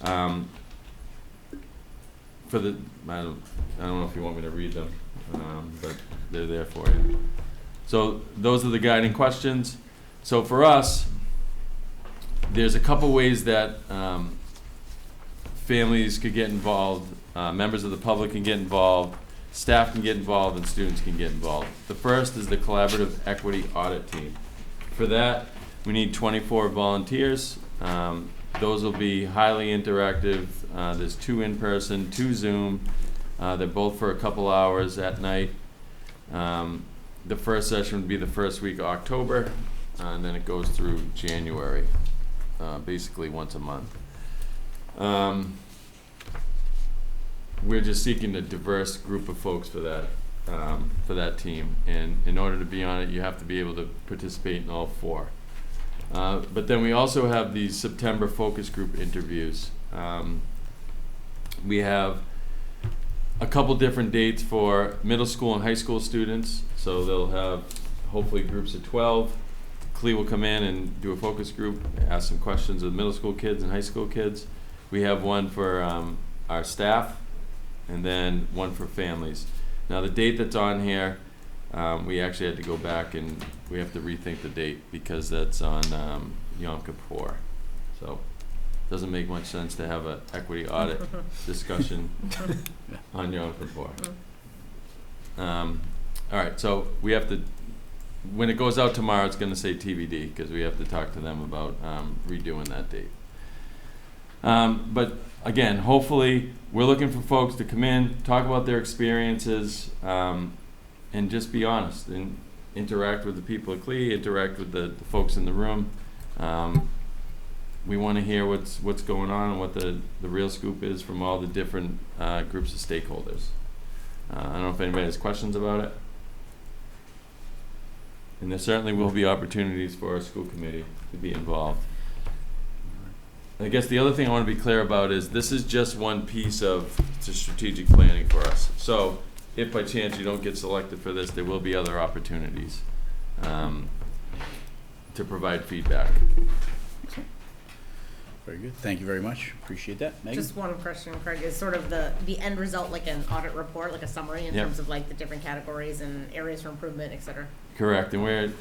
I don't know if you want me to read them, but they're there for you. So those are the guiding questions. So for us, there's a couple ways that families could get involved, members of the public can get involved, staff can get involved and students can get involved. The first is the Collaborative Equity Audit Team. For that, we need 24 volunteers. Those will be highly interactive. There's 2 in-person, 2 Zoom. They're both for a couple hours at night. The first session would be the first week of October, and then it goes through January, basically once a month. We're just seeking a diverse group of folks for that team, and in order to be on it, you have to be able to participate in all 4. But then we also have these September focus group interviews. We have a couple different dates for middle school and high school students, so they'll have hopefully groups of 12. Clee will come in and do a focus group, ask some questions with middle school kids and high school kids. We have one for our staff, and then one for families. Now the date that's on here, we actually had to go back and we have to rethink the date because that's on Yom Kippur. So it doesn't make much sense to have an equity audit discussion on Yom Kippur. All right, so we have to, when it goes out tomorrow, it's gonna say TBD because we have to talk to them about redoing that date. But again, hopefully, we're looking for folks to come in, talk about their experiences, and just be honest and interact with the people at Clee, interact with the folks in the room. We want to hear what's going on and what the real scoop is from all the different groups of stakeholders. I don't know if anybody has questions about it. And there certainly will be opportunities for our school committee to be involved. I guess the other thing I want to be clear about is this is just one piece of the strategic planning for us. So if by chance you don't get selected for this, there will be other opportunities to provide feedback. Very good. Thank you very much. Appreciate that. Megan? Just one question, Craig, is sort of the end result like an audit report, like a summary in Yep. terms of like the different categories and areas for improvement, et cetera? Correct, and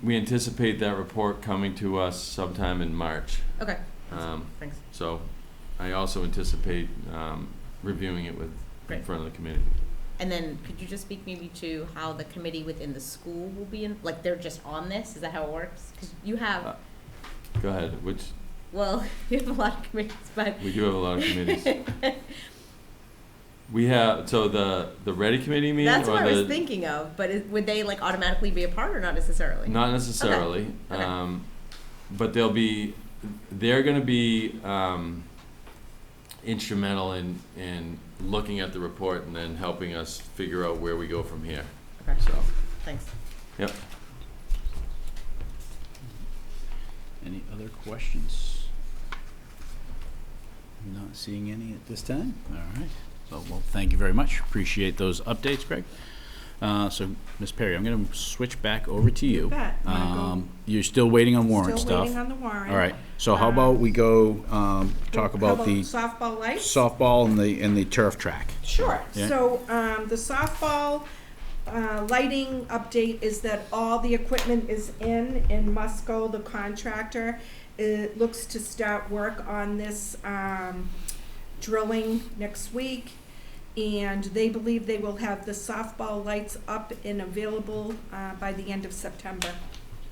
we anticipate that report coming to us sometime in March. Okay, thanks. So I also anticipate reviewing it in Great. front of the committee. And then could you just speak maybe to how the committee within the school will be in, like they're just on this? Is that how it works? Because you have, Go ahead, which, well, you have a lot of committees, but. we do have a lot of committees. We have, so the Ready Committee meeting? That's or what I was the- thinking of, but would they like automatically be a part or not necessarily? Not necessarily, Okay. but they're gonna be instrumental in looking at the report and then helping us figure out where we go from here, Okay, so. thanks. Yep. Any other questions? Not seeing any at this time. All right. So, well, thank you very much. Appreciate those updates, Greg. So, Ms. Perry, I'm going to switch back over to you. bet. You wanna go- You're still waiting on warrant Still stuff. waiting on the warrant. All right. So how about we go talk How about the softball lights? softball and the turf track? Sure. Yeah. So, the softball lighting update is that all the equipment is in Musco, the contractor. It looks to start work on this drilling next week. And they believe they will have the softball lights up and available by the end of September.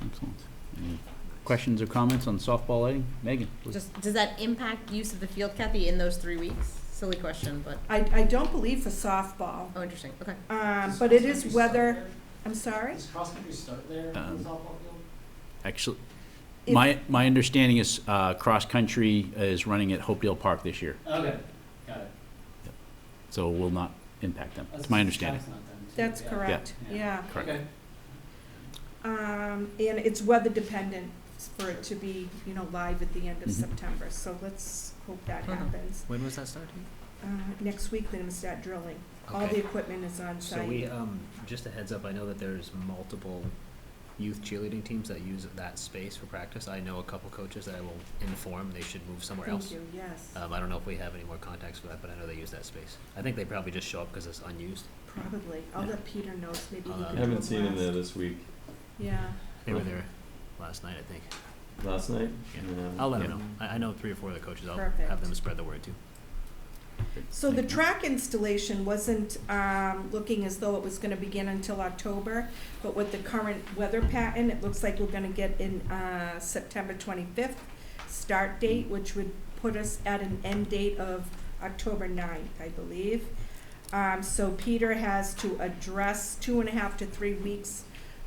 Excellent. Any questions or comments on softball lighting? Megan? please. Just, does that impact use of the field, Kathy, in those 3 weeks? Silly question, but, I don't believe for softball, oh, interesting, okay. but it is weather, I'm sorry? Does cross-country start there on the softball field? Actually, If- my understanding is cross-country is running at Hopedale Park this year, Okay, got it. so it will not impact them. That's It's my understanding. not then, too. That's Yeah. correct, Yeah. yeah. Correct. Okay. And it's weather dependent for it to be, live at the end of Mhm. September, so let's hope that Mhm. happens. When was that starting? Next week, they're gonna start drilling. All Okay. the equipment is on So site. we, just a heads up, I know that there's multiple youth cheerleading teams that use that space for practice. I know a couple coaches that I will inform they should move somewhere else. Thank you, yes, I don't know if we have any more contacts for that, but I know they use that space. I think they probably just show up because it's unused. probably. I'll let Peter know, maybe he I can I do haven't a seen him blast. there this week. Yeah, They were there last night, I think. Last night? Yeah. I'll let them know. I know 3 or 4 of the coaches. I'll Perfect. have them spread the word too. So the track installation wasn't looking as though it was gonna begin until October, but with the current weather pattern, it looks like we're gonna get in September 25th start date, which would put us at an end date of October 9th, I believe. So Peter has to address 2.5 to 3 weeks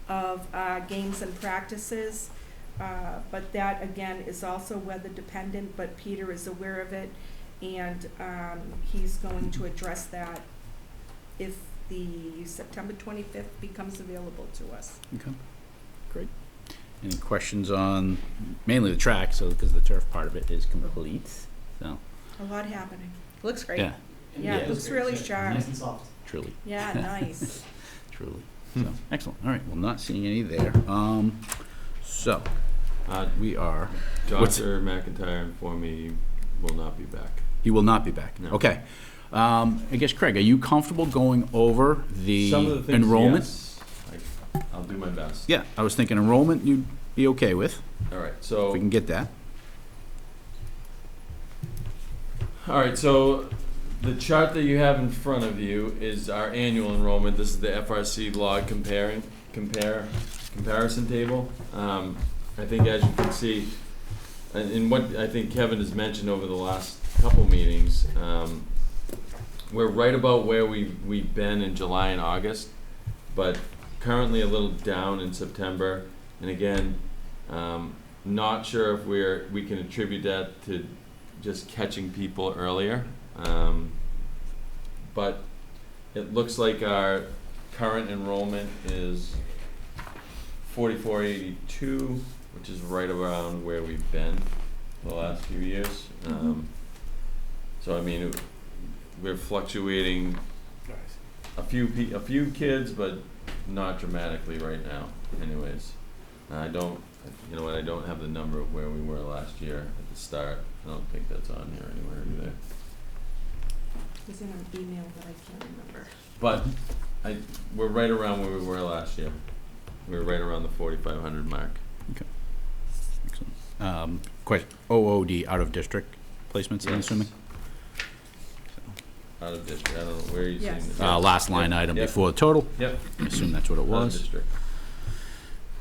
of games and practices. But that, again, is also weather dependent, but Peter is aware of it, and he's going to address that if the September 25th becomes available to us. Okay, great. Any questions on mainly the track, so, because the turf part of it is complete, so, A lot happening. Looks great. yeah, Yeah, it looks really sharp. Nice and soft. truly, Yeah, nice. truly. So, excellent, all right, well, not seeing any there. So, we are, what's- Dr. McIntyre informed me he will not be back. he will not be back. No. Okay. I guess, Craig, are you comfortable going over the Some of the things, enrollment? yes. I'll do my best. Yeah, I was thinking enrollment you'd be okay with, All right, if so. we can get that. All right, so the chart that you have in front of you is our annual enrollment. This is the FRC log comparison table. I think as you can see, and what I think Kevin has mentioned over the last couple meetings, we're right about where we've been in July and August, but currently a little down in September. And again, not sure if we can attribute that to just catching people earlier. But it looks like our current enrollment is 4482, which is right around where we've been the last few years. So I mean, we're fluctuating a few kids, but not dramatically right now. Anyways, I don't have the number of where we were last year at the start. I don't think that's on here anywhere either. It was in an email that I can't remember. But we're right around where we were last year. We were right around the 4,500 mark. Excellent. Question, OOD, out of district placements, I'm Yes. assuming? Out of district, I don't know, where are you Yes. seeing this? Last line Yep, item yep. before the total, Yep, I assume that's what it out of was. district.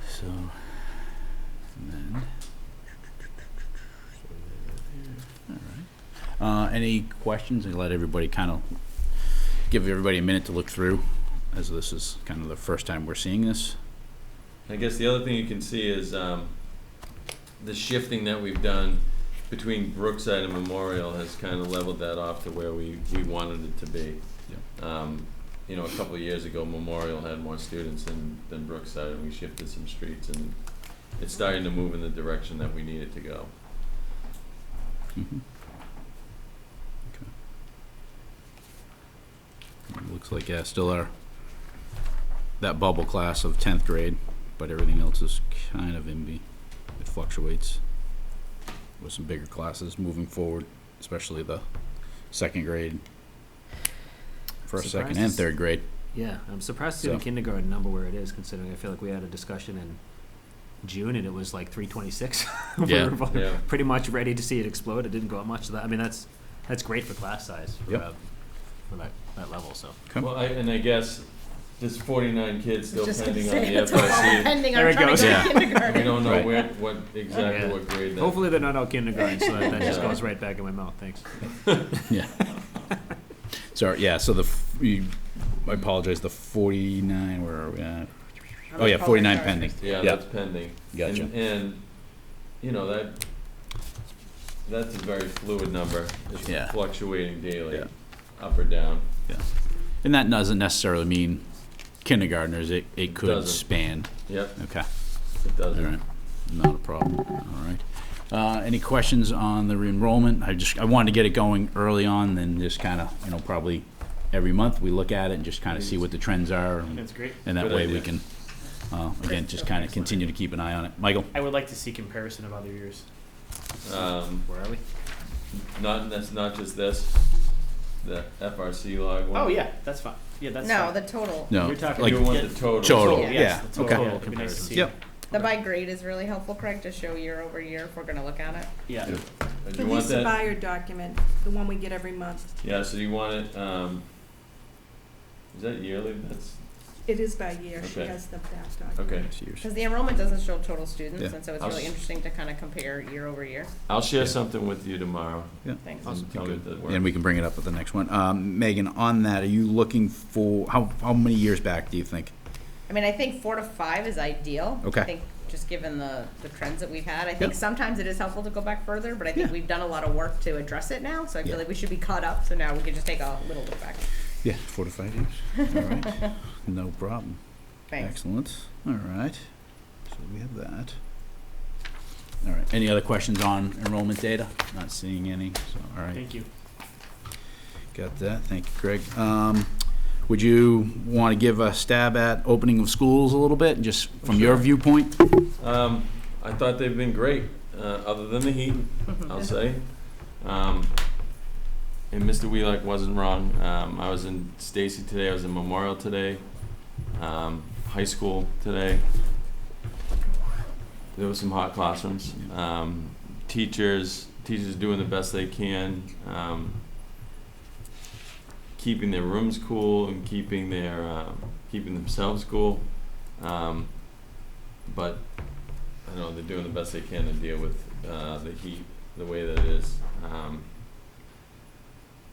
So, and then. All right. Any questions? I let everybody give everybody a minute to look through, as this is kind of the first time we're seeing this. I guess the other thing you can see is the shifting that we've done between Brookside and Memorial has kind of leveled that off to where we wanted it to be. A couple of years ago, Memorial had more students than Brookside, and we shifted some streets, and it's starting to move in the direction that we need it to go. Mhm. Okay. Looks like, yeah, still that bubble class of 10th grade, but everything else is kind of it fluctuates with some bigger classes moving forward, especially the second grade, first, second, and Surprised. third grade. Yeah, I'm surprised to see the So- kindergarten number where it is, considering I feel like we had a discussion in June and it was like 326. Yeah. We're Yeah. pretty much ready to see it explode. It didn't go up much. I mean, that's great for class size for, Yep. for that level. So Okay. Well, I guess there's 49 kids still Just gonna pending on say, the that's all FRC. pending There on it trying goes. to go Yeah. to kindergarten. We don't know Right. what exactly Yeah. what grade that. hopefully they're not out kindergarten, so that just Yeah. goes right back in my mouth. Thanks. Yeah. Sorry, yeah, so I apologize, the 49, where are we at? Oh, yeah, 49 pending. Yeah, Yeah. that's pending. Gotcha. And that's a very fluid number. It's Yeah. fluctuating daily, Yeah. up or down. And that doesn't necessarily mean kindergartners, it could doesn't. span. Yep, Okay, it all does. right, not a problem, all right. Any questions on the enrollment? I wanted to get it going early on, then just kind of, probably every month we look at it and just kind of see what the trends are. That's great. And that Good way we idea. can, again, just kind of continue to keep an eye on it. Michael? I would like to see comparison of other years. Where are we? That's not just this, the FRC log one. Oh, yeah, that's fine. Yeah, that's No, fine. the total. No, You're talking like, You want the total. Total, Yes, yeah, the okay. total, yeah, it'd be nice to see. Yep. The by grade is really helpful, Craig, to show year over year if we're gonna look at it. Yeah. Do The you want Lisa that? Buyer document, the one we get every month. Yeah, so you want it, is that yearly? That's, It is by year. She Okay. has the back document. okay. Because the enrollment doesn't show total students, Yeah. and so it's I'll really s- interesting to kind of compare year over year. I'll share something with you tomorrow. Thanks. And tell me if that works. And we can bring it up at the next one. Megan, on that, are you looking for, how many years back do you think? I mean, I think 4 to 5 is ideal. Okay. I think just given the trends that we've had, I think Yep. sometimes it is helpful to go back further, but I think Yeah. we've done a lot of work to address it now, so I feel Yeah. like we should be caught up, so now we can just take a little look back. Yeah, 4 to 5 years. All right, no problem. Thanks. Excellent. All right, so we have that. All right, any other questions on enrollment data? Not seeing any, so, all right. Thank you. Got that, thank you, Craig. Would you want to give a stab at opening of schools a little bit, just from your Sure. viewpoint? I thought they've been great, other than the heat, I'll say. And Mr. Wheelock wasn't wrong. I was in Stacy today, I was in Memorial today, high school today. There were some hot classrooms. Teachers doing the best they can, keeping their rooms cool and keeping themselves cool. But I know they're doing the best they can to deal with the heat the way that it is.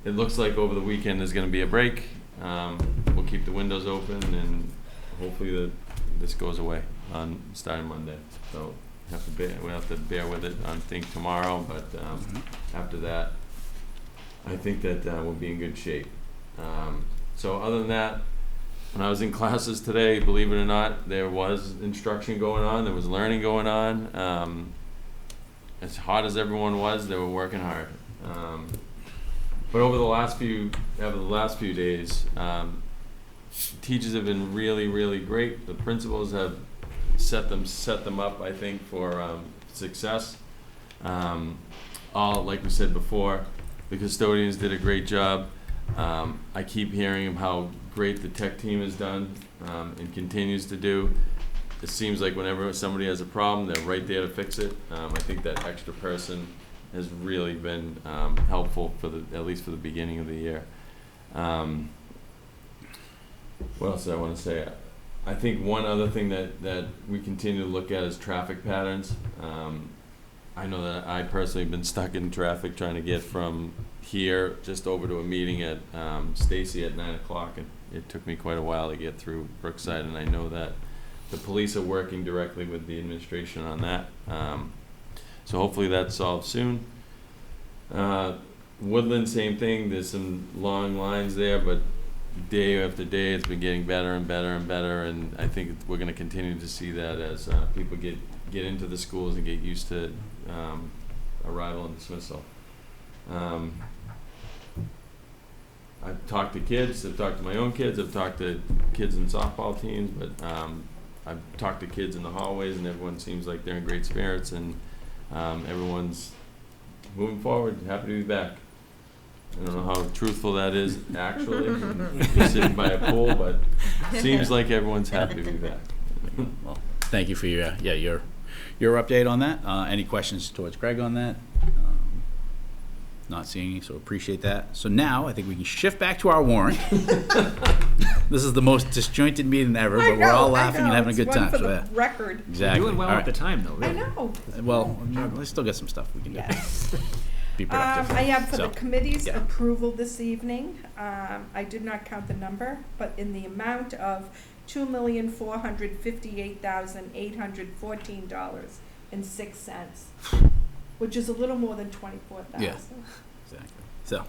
It looks like over the weekend there's going to be a break. We'll keep the windows open and hopefully this goes away on starting Monday. So we'll have to bear with it I think tomorrow, but after that I think that we'll be in good shape. So other than that, when I was in classes today, believe it or not, there was instruction going on, there was learning going on. As hot as everyone was, they were working hard. But over the last few days, teachers have been really, really great. The principals have set them up, I think, for success. All like we said before, the custodians did a great job. I keep hearing of how great the tech team has done and continues to do. It seems like whenever somebody has a problem, they're right there to fix it. I think that extra person has really been helpful at least for the beginning of the year. What else do I want to say? I think one other thing that we continue to look at is traffic patterns. I know that I personally have been stuck in traffic trying to get from here just over to a meeting at Stacy at 9 o'clock, and it took me quite a while to get through Brookside, and I know that the police are working directly with the administration on that. So hopefully that's solved soon. Woodland, same thing. There's some long lines there, but day after day it's been getting better and better and better, and I think we're going to continue to see that as people get into the schools and get used to arrival and dismissal. I've talked to kids, I've talked to my own kids, I've talked to kids in softball teams, but I've talked to kids in the hallways, and everyone seems like they're in great spirits, and everyone's moving forward, happy to be back. I don't know how truthful that is actually, you're sitting by a pool, but seems like everyone's happy to be back. Well, thank you for your update on that. Any questions towards Craig on that? Not seeing any, so appreciate that. So now I think we can shift back to our warrant. This is the most disjointed meeting ever, but we're all laughing and having a good time. It's So one that, for the record. exactly. Doing well All at the right. time, though, I really. know. Well, we still got some stuff we can do. Yes. Be productive. I have for So, the committee's yeah. approval this evening. I did not count the number, but in the amount of $2,458,814.06, which is a little more than 24,000. Yeah. Exactly. So,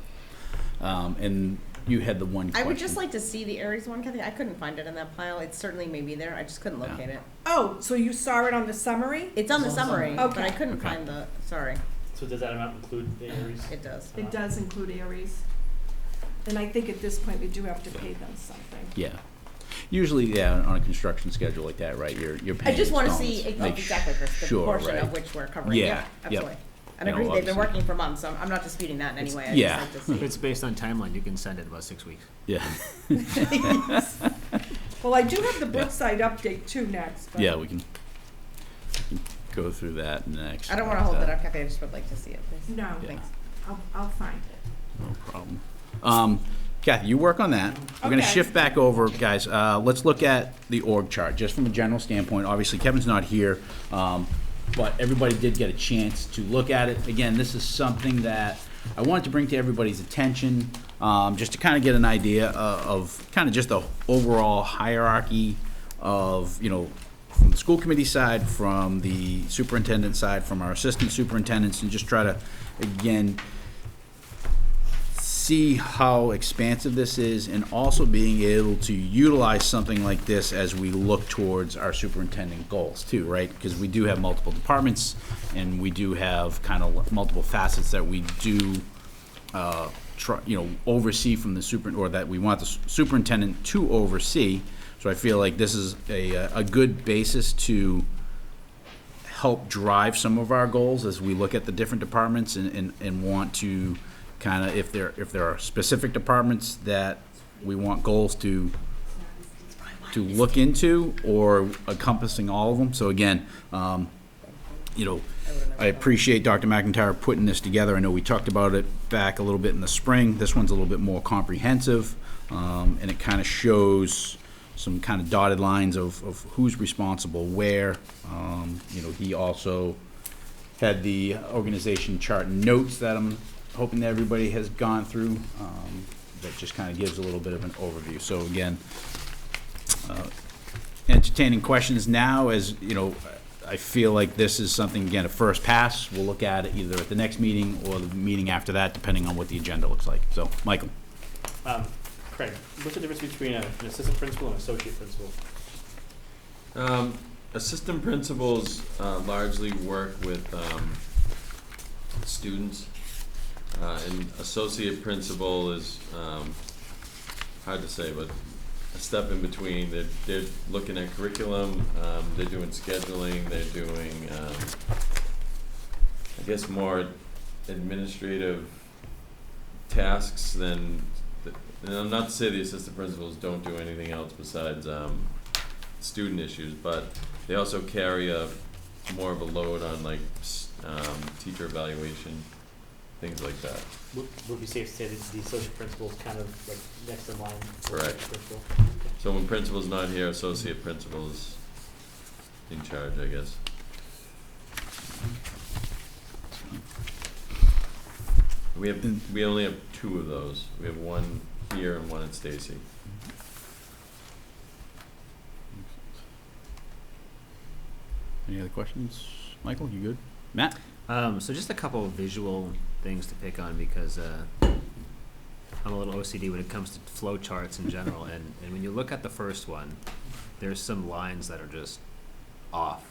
and you had the one I question. would just like to see the Aries one, Kathy. I couldn't find it in that pile. It certainly may be there. I just couldn't Yeah. locate it. Oh, so you saw it on the summary? It's on the It's on the summary, summary. but I Okay. couldn't Okay. find the, sorry, So does that amount include the Aries? it does. It does include Aries. And I think at this point, we do have to pay them something. Yeah. Usually, yeah, on a construction schedule like that, right, you're I paying just want to see installments. Make exactly, Chris, the sure, portion right. of which we're covering. Yeah, Yeah, yep. absolutely. And I You know, agree, they've been obviously. working for months, so I'm not disputing that in any way. I Yeah. just like If to see. it's based on timeline, you can send it about 6 weeks. Yeah. Well, I do have the Brookside update too next. But Yeah, we can. go through that next. I don't wanna hold it up, Kathy, I just would like to see it, please. No, Yeah. Thanks. I'll find it. No problem. Kathy, you work on that. We're gonna Okay. shift back over, guys. Let's look at the org chart, just from a general standpoint. Obviously, Kevin's not here, but everybody did get a chance to look at it. Again, this is something that I wanted to bring to everybody's attention, just to kind of get an idea of kind of just the overall hierarchy of, you know, from the school committee side, from the superintendent side, from our assistant superintendents, and just try to, again, see how expansive this is, and also being able to utilize something like this as we look towards our superintendent goals too, right? Because we do have multiple departments, and we do have kind of multiple facets that we do, oversee from the or that we want the superintendent to oversee. So I feel like this is a good basis to help drive some of our goals as we look at the different departments and want to kind of, if there are specific departments that we want goals to look into, or encompassing all of them. So again, I appreciate Dr. McIntyre putting this together. I know we talked about it back a little bit in the spring. This one's a little bit more comprehensive, and it kind of shows some kind of dotted lines of who's responsible where. He also had the organization chart notes that I'm hoping that everybody has gone through, that just kind of gives a little bit of an overview. So again, entertaining questions now, as you know, I feel like this is something, again, a first pass. We'll look at it either at the next meeting or the meeting after that, depending on what the agenda looks like. So, Michael. Craig, what's the difference between an assistant principal and an associate principal? Assistant principals largely work with students, and associate principal is hard to say, but a step in between. They're looking at curriculum, they're doing scheduling, they're doing, I guess, more administrative tasks than, and not to say the assistant principals don't do anything else besides student issues, but they also carry more of a load on like teacher evaluation, things like that. Would it be safe to say that the associate principal is kind of like next in line? Correct. Principal? So when principal's not here, associate principal is in charge, I guess. We only have 2 of those. We have one here and one at Stacy. Any other questions? Michael, you good? Matt? So just a couple of visual things to pick on, because I'm a little OCD when it comes to flow charts in general, and when you look at the first one, there's some lines that are just off.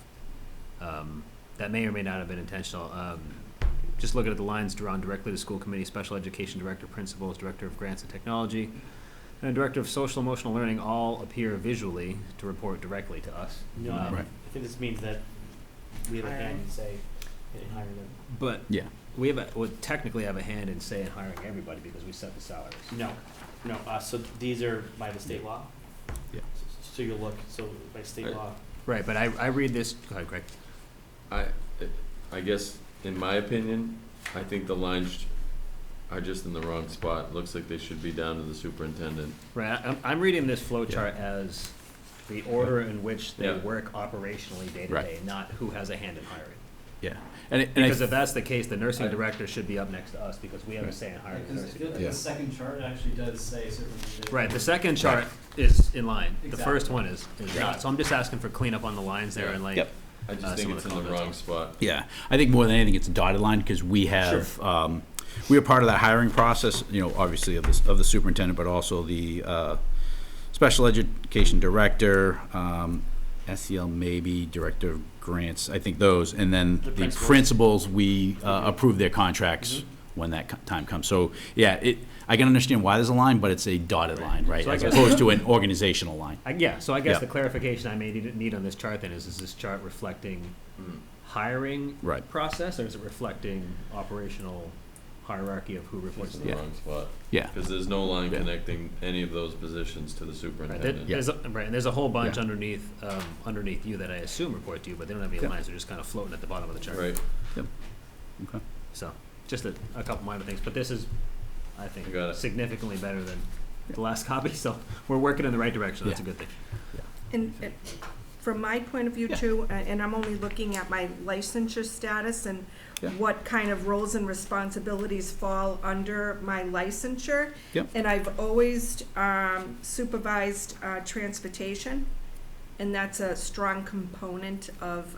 That may or may not have been intentional. Just looking at the lines drawn directly to school committee, special education director, principals, director of grants and technology, and director of social emotional learning all appear visually to report directly to us. No, Right. I think this means that we have a hand in say in hiring them. But Yeah. we would technically have a hand in, say, in hiring everybody because we set the salaries. No. So these are by the state law. Yeah. So you'll look. So by state Right. law. Right, but I read this. Go ahead, Greg. I guess, in my opinion, I think the lines are just in the wrong spot. Looks like they should be down to the superintendent. Right, I'm reading this flow chart as the order in which they Yeah. work operationally day to Right. day, not who has a hand in hiring. Yeah. And Because if that's the case, the nursing I- director should be up next to us because we have a say in hiring the Because nursing if you look at Yeah. the second chart, it actually does say superintendent. Right, the second chart is in line. The Exactly. first one is not. So I'm just asking for cleanup on the lines there Yeah. and like. Yep. I just some think of it's the in the comments. wrong spot. Yeah, I think more than anything, it's a dotted line, because we have, we are part of that hiring process, obviously of the superintendent, but also the special education director, SEL maybe, director of grants, I think those, and then The the principals. principals, we approve their contracts when that time comes. So, yeah, I can understand why there's a line, but it's a dotted line, right, So I as guess- opposed to an organizational line. So I guess Yeah. the clarification I may need on this chart then is this chart reflecting hiring Right. process, or is it reflecting operational hierarchy of who reports It's to in the the wrong spot. Yeah. Because there's no line Yeah. connecting any of those positions to the Right, superintendent. right, and there's a whole bunch Yeah. underneath you that I assume report to you, but they don't have any Yeah. lines, they're just kind of floating at the bottom of the chart. Right, Okay. So, just a couple minor things, but this is, I think, I got it. significantly better than the last copy, so we're working in the right direction, that's a Yeah. good thing. And from my point of view Yeah. too, and I'm only looking at my licensure status and Yeah. what kind of roles and responsibilities fall under my licensure. Yep. And I've always supervised transportation, and that's a strong component of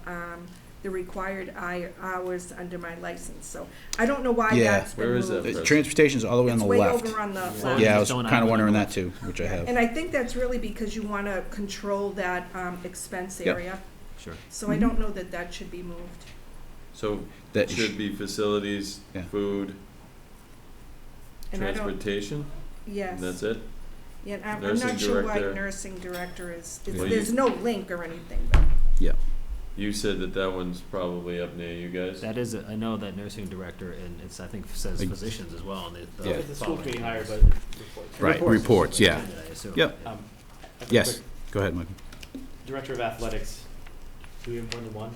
the required hours under my license. So I don't know why Yeah. that's been Where is that moved. for? Transportation's all the way on It's the way left. over on the Yeah. left. Yeah, I Just was don't kind have of it on wondering the that too, which I have. And I think that's really because you want to control that expense Yep. area. Sure. So I don't know that that should be moved. so That it should be facilities, Yeah. food, And I don't, transportation, yes. and that's it? Yeah, I'm Nursing not sure why director. nursing director is, Well, there's you- no link or anything, but You said that one's probably up near you guys? That is, I know that nursing director, and it's, I think, says Like- physicians as well, and So Yeah. the school committee hired, but reports. Right, reports, yeah. I assume. Yep. I have a Yes, quick- go ahead, Michael. Director of athletics, do we have more than one?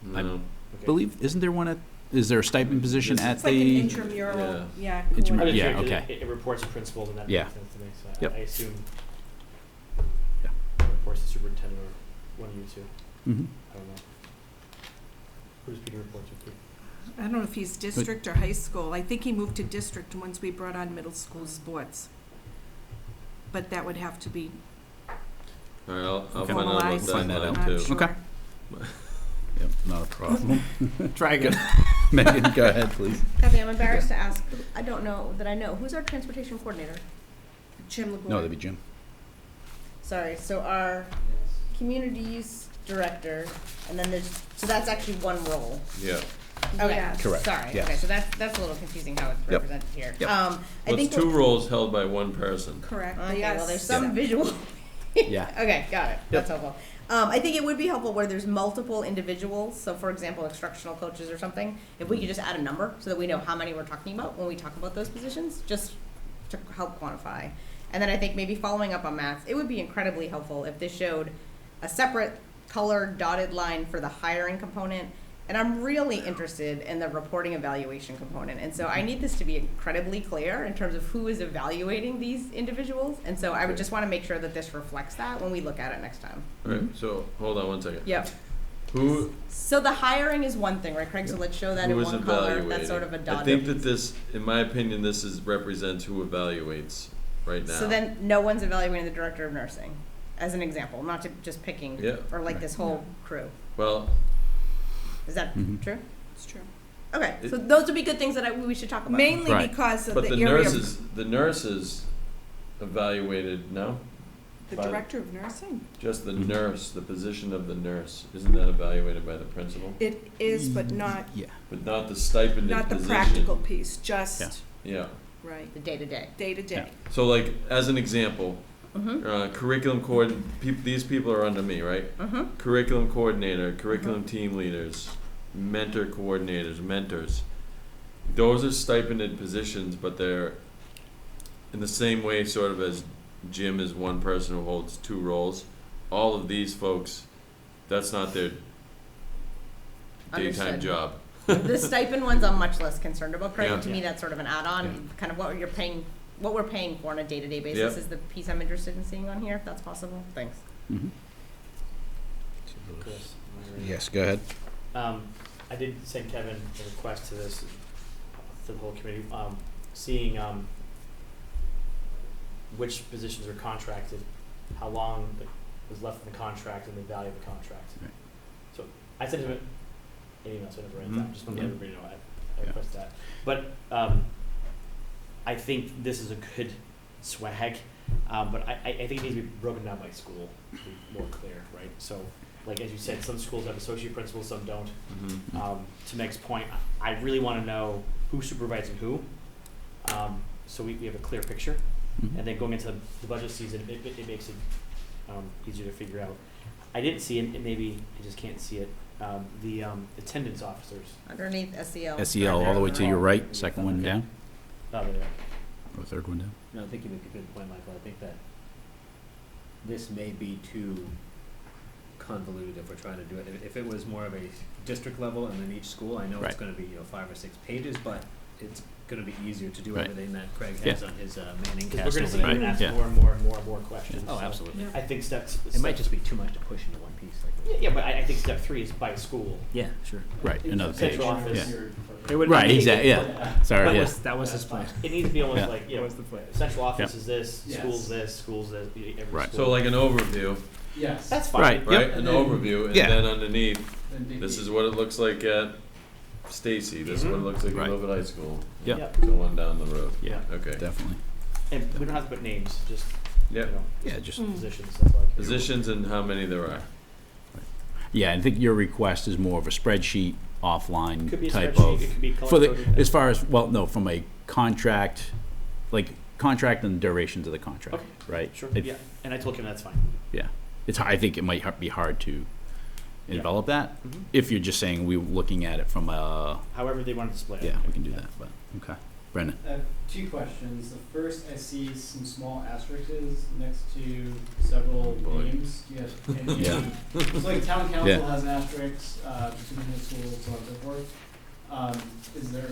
No. Okay. Believe, isn't there one is there a stipend position This- at it's like an the? intramural, yeah. I'm just Yeah, curious, 'cause okay. it reports to principal, and that Yeah. makes sense to me, so Yep. I assume Yeah. it reports to superintendent or one of you two, Mhm. I don't know. Who does Peter report to? I don't know if he's district or high school. I think he moved to district once we brought on middle school sports. But that would have to be All right, I'll Okay. find out about formalized. that Find that line out. I'm not too. sure. Okay. Yep, not a problem. Try again. Megan, go ahead, please. Kathy, I'm embarrassed to ask, I don't know that I know, who's our transportation coordinator? Jim LaGuardia. No, that'd be Jim. Sorry, so our community use director, and then there's, so that's actually one role. Yeah. Okay, Yes. Correct, sorry, yes. okay, so that's a little confusing how it's Yep. represented here. Yep. I Well, think it's two roles held by one person. Correct. Okay, Yes. well, there's some visual. Yeah. Okay, got it. That's helpful. I think it would be helpful where there's multiple individuals. So, for example, instructional coaches or something. If we could just add a number so that we know how many we're talking about when we talk about those positions, just to help quantify. And then I think maybe following up on Matt's, it would be incredibly helpful if this showed a separate colored dotted line for the hiring component. And I'm really interested in the reporting evaluation component. And so I need this to be incredibly clear in terms of who is evaluating these individuals. And so I would just want to make sure that this reflects that when we look at it next time. All right, so hold on one second. Yep. Who, So the hiring is one thing, right, Craig? So let's show that who in is one color. evaluating? That's sort of a I dotted. think that this, in my opinion, this represents who evaluates right now. So then no one's evaluating the director of nursing, as an example, not to just picking, Yeah. or like this whole crew. Well, Is that Mhm. true? It's true. Okay, It- so those would be good things that we should talk about. Mainly Right. because of but the the area, nurses evaluated, no? the by- director of nursing. Just the Mhm. nurse, the position of the nurse, isn't that evaluated by the principal? It is, but not, Yeah. But not the stipended not the position. practical piece, just, Yeah. Yeah, right, The day-to-day. day to day. so like, as an example, Mm-hmm, curriculum these people are under me, right? mm-hmm. Curriculum coordinator, curriculum team leaders, mentor coordinators, mentors. Those are stipended positions, but they're in the same way sort of as Jim is one person who holds two roles. All of these folks, that's not their daytime Understood. job. The stipend ones I'm much less concerned about, Craig. Yeah. To me, that's sort of an add-on, Yeah. kind of what we're paying for on a day-to-day basis Yep. is the piece I'm interested in seeing on here, if that's possible. Thanks. Mhm. Chris, am I ready? Yes, go ahead. I did send Kevin a request to this, to the whole committee, seeing, which positions are contracted, how long was left in the contract, and the value of the contract. Right. So, I sent him an email, so I never ran Mhm. that, just want to let Yeah. everybody know I Yeah. request that. But, I think this is a good swag, but I think it needs to be broken down by school, to be more clear, right? So, like, as you said, some schools have associate principals, some don't. To Meg's point, I really want to know who's supervising who, so we have a clear picture. Mhm. And then going into the budget season, it makes it easier to figure out. I didn't see it, maybe I just can't see it the attendance officers. Underneath SEL. SEL, all the way to your right, second one down, Oh, there they are. or third one down. No, I think you make a good point, Michael. I think that this may be too convoluted if we're trying to do it. If it was more of a district level and then each school, I know it's Right. gonna be, 5 or 6 pages, but it's gonna be easier to do Right. everything that Craig Yeah. has on his Manning Because cast we're gonna over see there. you ask Yeah. more and more and more and more questions. Oh, so absolutely. Yeah. I think steps. It might just be too much to push into one piece. Yeah, but I think step 3 is by school. Yeah, sure. Right, another page. Central office. Yeah. It would Right, be- exactly, yeah. Sorry, That yeah. That was his plan. It needs to be almost Yeah. like, That was the plan. central office Yeah. is this, Yes. schools this, every Right. school. So like an overview, Yes. That's fine. Right. right? Yep. An overview, and Yeah. then underneath, And the- this is what it looks like at Stacy, this is what it looks like at Right. Milford High School. Yep. Yep. So on down the road. Yeah, Okay. definitely. And we don't have to put names, just, you Yep. know, Yeah, just, positions, stuff like. Positions and how many there are. yeah, I think your request is more of a spreadsheet, offline Could be a type spreadsheet, of. it could be For the, color-coded. as far as, well, no, from a contract, like, contract and the durations of the contract, Okay. right? Sure, It- yeah, and I told him that's fine. Yeah, it's, I think it might be hard to Yeah. envelop that, Mhm. if you're just saying we're looking at it from a, However they want to display it. yeah, we can do that, but, okay. Brendan? I have 2 questions. The first, I see some small asterisks next to several Boy. names. Do you have any? Yeah. So like town council Yeah. has an asterisk, between the schools, so on and so forth. Is there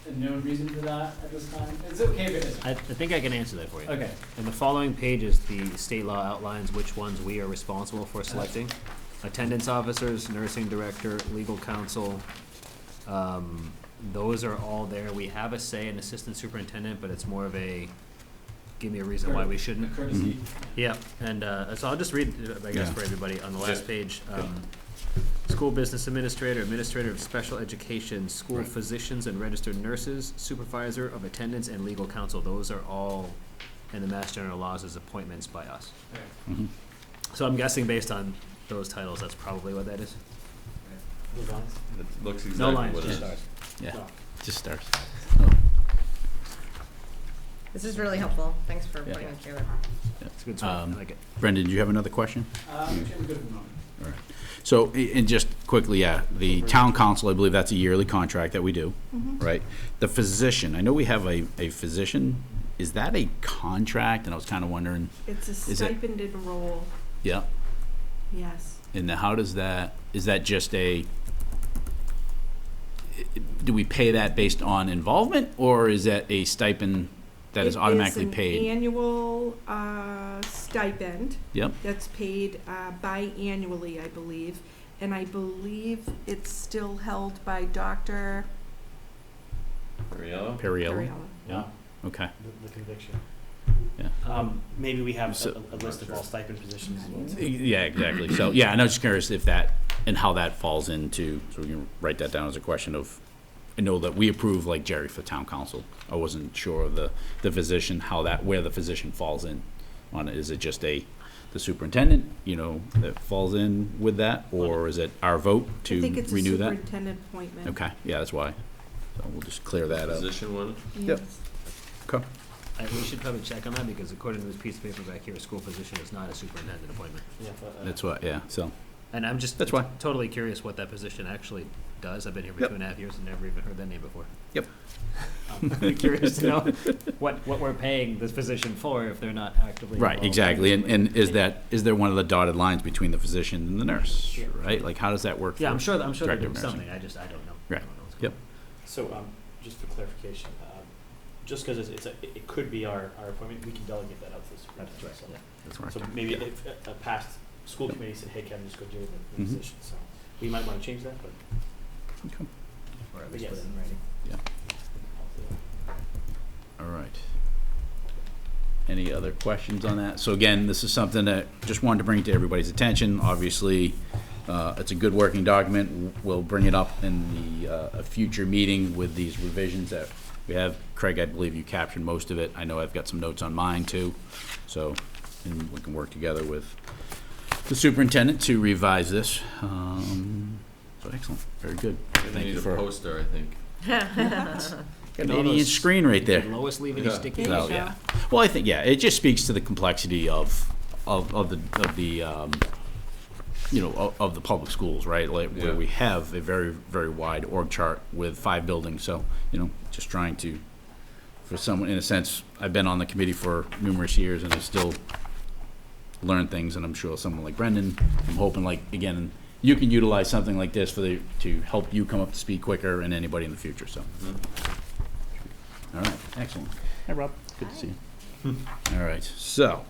a known reason for that at this time? It's okay if it isn't. I think I can answer that for you. Okay. In the following pages, the state law outlines which ones we are responsible for selecting. Attendance officers, nursing director, legal counsel, those are all there. We have a say in assistant superintendent, but it's more of a, give me a reason why we shouldn't. A courtesy. Yeah, and so I'll just read, I guess, Yeah. for everybody on the last Yeah. page. School business administrator, administrator of special education, school Right. physicians and registered nurses, supervisor of attendance, and legal counsel. Those are all in the Mass General laws as appointments by us. Mhm. So I'm guessing based on those titles, that's probably what that is. Those lines. It looks No exactly lines, what it just is. stars. Yeah, No. just stars. This is really helpful. Thanks for Yeah. putting it together. It's a good story. I like it. Brendan, do you have another question? Actually, I'm good at the moment. All right. So, and just quickly, yeah, the town council, I believe that's a yearly contract that we do, right? The physician, I know we have a physician, is that a contract? And I was kind of wondering, It's a Is it- stipended role, yeah, yes. and then how does that, is that just a, do we pay that based on involvement, or is that a stipend that is automatically It is paid? an annual stipend Yep, that's paid biannually, I believe. And I believe it's still held by Dr. Ariello? Perriello, Ariella. Yeah, okay, the conviction. yeah. Maybe we have So- a list of all stipend positions as well. too. Yeah, exactly. So, yeah, and I was just curious if that, and how that falls into, so we can write that down as a question of, I know that we approve like Jerry for town council. I wasn't sure of the physician, how that, where the physician falls in on it. Is it just the superintendent, that falls in with that? Or is it our vote to I think it's a renew that? superintendent appointment. Okay, yeah, that's why. So we'll just clear that up. Position one? Yep. Yes. Okay. We should probably check on that because according to this piece of paper back here, a school physician is not a superintendent appointment. Yeah, but, That's what, yeah, so, And I'm just That's why. totally curious what that position actually does. I've been here for Yep. 2.5 years and never even heard that name before. Yep. I'm curious to know what we're paying this physician for if they're not actively right, involved. exactly. And is there one of the dotted lines between the physician and the nurse, Yeah. right? Like, how does that work? Yeah, for I'm sure they're director doing of nursing? something. I don't know. Right. I don't know what's Yep. going So, just for clarification, just because it could be our appointment, we can delegate that out to the superintendent. That's right, so- yeah. That's So correct. maybe if a past school committee said, hey, Kevin, just go do the Mhm. position, so we might want to change that, but. Okay. on. Or at least put Yes. it in writing. All right. Any other questions on that? So again, this is something that just wanted to bring to everybody's attention. Obviously, it's a good working document. We'll bring it up in a future meeting with these revisions that we have. Craig, I believe you captured most of it. I know I've got some notes on mine too. So, and we can work together with the superintendent to revise this. So excellent, very good. We Thank need you a for, poster, I think. got an All 80-inch those- screen right there. Did Lois leave any Yeah. sticky There you So, go. yeah. Well, I think, yeah, it just speaks to the complexity of the of the public schools, right? Like, Yeah. where we have a very, very wide org chart with 5 buildings, so, just trying to, for someone, in a sense, I've been on the committee for numerous years, and I still learn things, and I'm sure someone like Brendan, I'm hoping, like, again, you can utilize something like this to help you come up to speed quicker, and anybody in the future, so. All right, excellent. Hi, Rob. Good to see you. All right, so,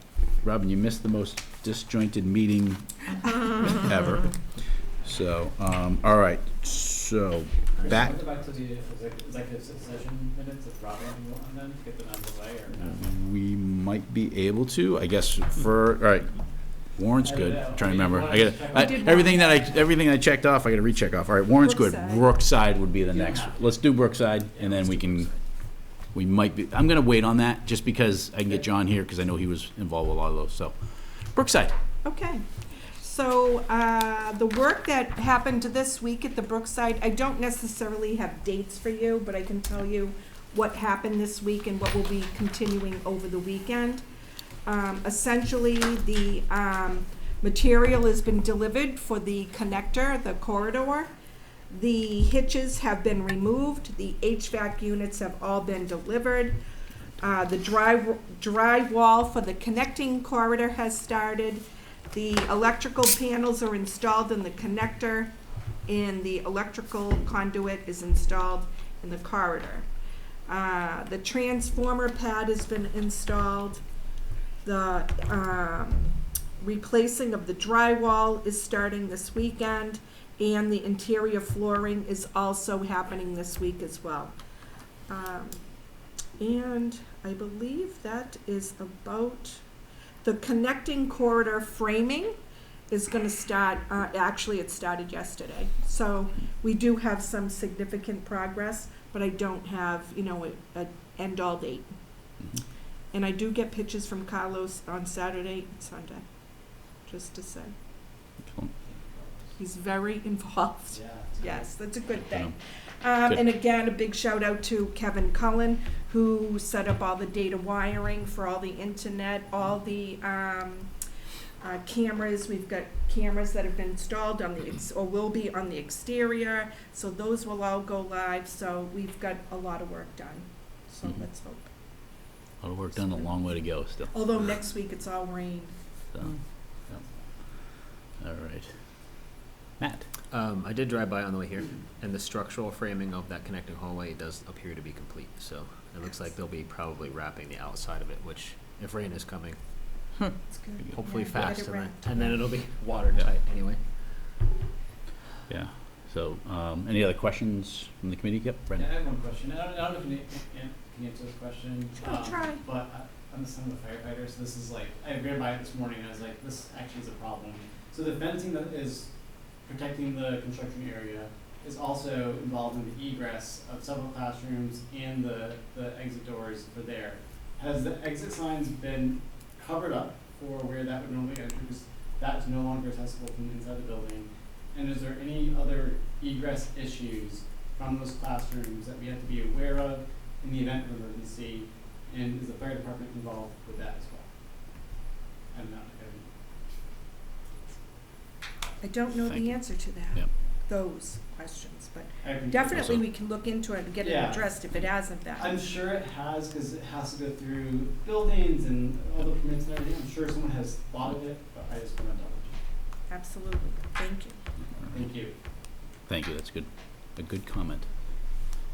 Robin, you missed the most disjointed meeting ever. So, all right, so, back, Go back to the executive session minutes if Robin on them, get them out of the way, or no? we might be able to, I guess, all right, warrant's good, trying to remember. Everything I checked off, I gotta recheck off. All right, warrant's good. Brookside. Brookside would be the next. Let's do Brookside, and then we might be, I'm gonna wait on that, just because I can get John here, because I know he was involved with a lot of those, so. Brookside. Okay. So, the work that happened this week at the Brookside, I don't necessarily have dates for you, but I can tell you what happened this week and what will be continuing over the weekend. Essentially, the material has been delivered for the connector, the corridor. The hitches have been removed. The HVAC units have all been delivered. The dry wall for the connecting corridor has started. The electrical panels are installed in the connector, and the electrical conduit is installed in the corridor. The transformer pad has been installed. The replacing of the drywall is starting this weekend, and the interior flooring is also happening this week as well. And I believe that is about, the connecting corridor framing is gonna start, actually it started yesterday. So we do have some significant progress, but I don't have, a end-all date. And I do get pictures from Carlos on Saturday and Sunday, just to say. Excellent. He's very involved. Yeah. Yes, that's a good thing. Good. And again, a big shout out to Kevin Cullen, who set up all the data wiring for all the internet, all the cameras. We've got cameras that have been installed on the, or will be on the exterior, so those will all go live. So we've got a lot of work done. So Mhm. let's hope. A lot of work done, a long way to go still. Although next week it's all rain. So, all right. Matt? I did drive by on the way here, and the structural framing of that connecting hallway does appear to be complete, so it looks like they'll be probably wrapping the outside of it, which, if rain is coming, It's good. hopefully Yeah, get fast, it and then, wrapped. and then it'll be watertight anyway. Yeah, so, any other questions from the committee? Yep, Yeah, Brendan. I have one question. I don't know if you can answer this question. I'll try. But I'm the son of a firefighter, so this is like, I ran by it this morning and I was like, this actually is a problem. So the fencing that is protecting the construction area is also involved in the egress of several classrooms and the exit doors for there. Has the exit signs been covered up for where that would normally enter, because that's no longer accessible from inside the building? And is there any other egress issues from those classrooms that we have to be aware of in the event of an emergency? And is the fire department involved with that as well? I don't know. I don't know Thank the you. answer to that, Yep. those questions, but I appreciate definitely Also- we can look into it and get it Yeah. addressed if it hasn't been. I'm sure it has, because it has to go through buildings and all the permits and everything. I'm sure someone has thought of it, but I just want to double check. Absolutely, thank you. Thank you. Thank you, that's good, a good comment.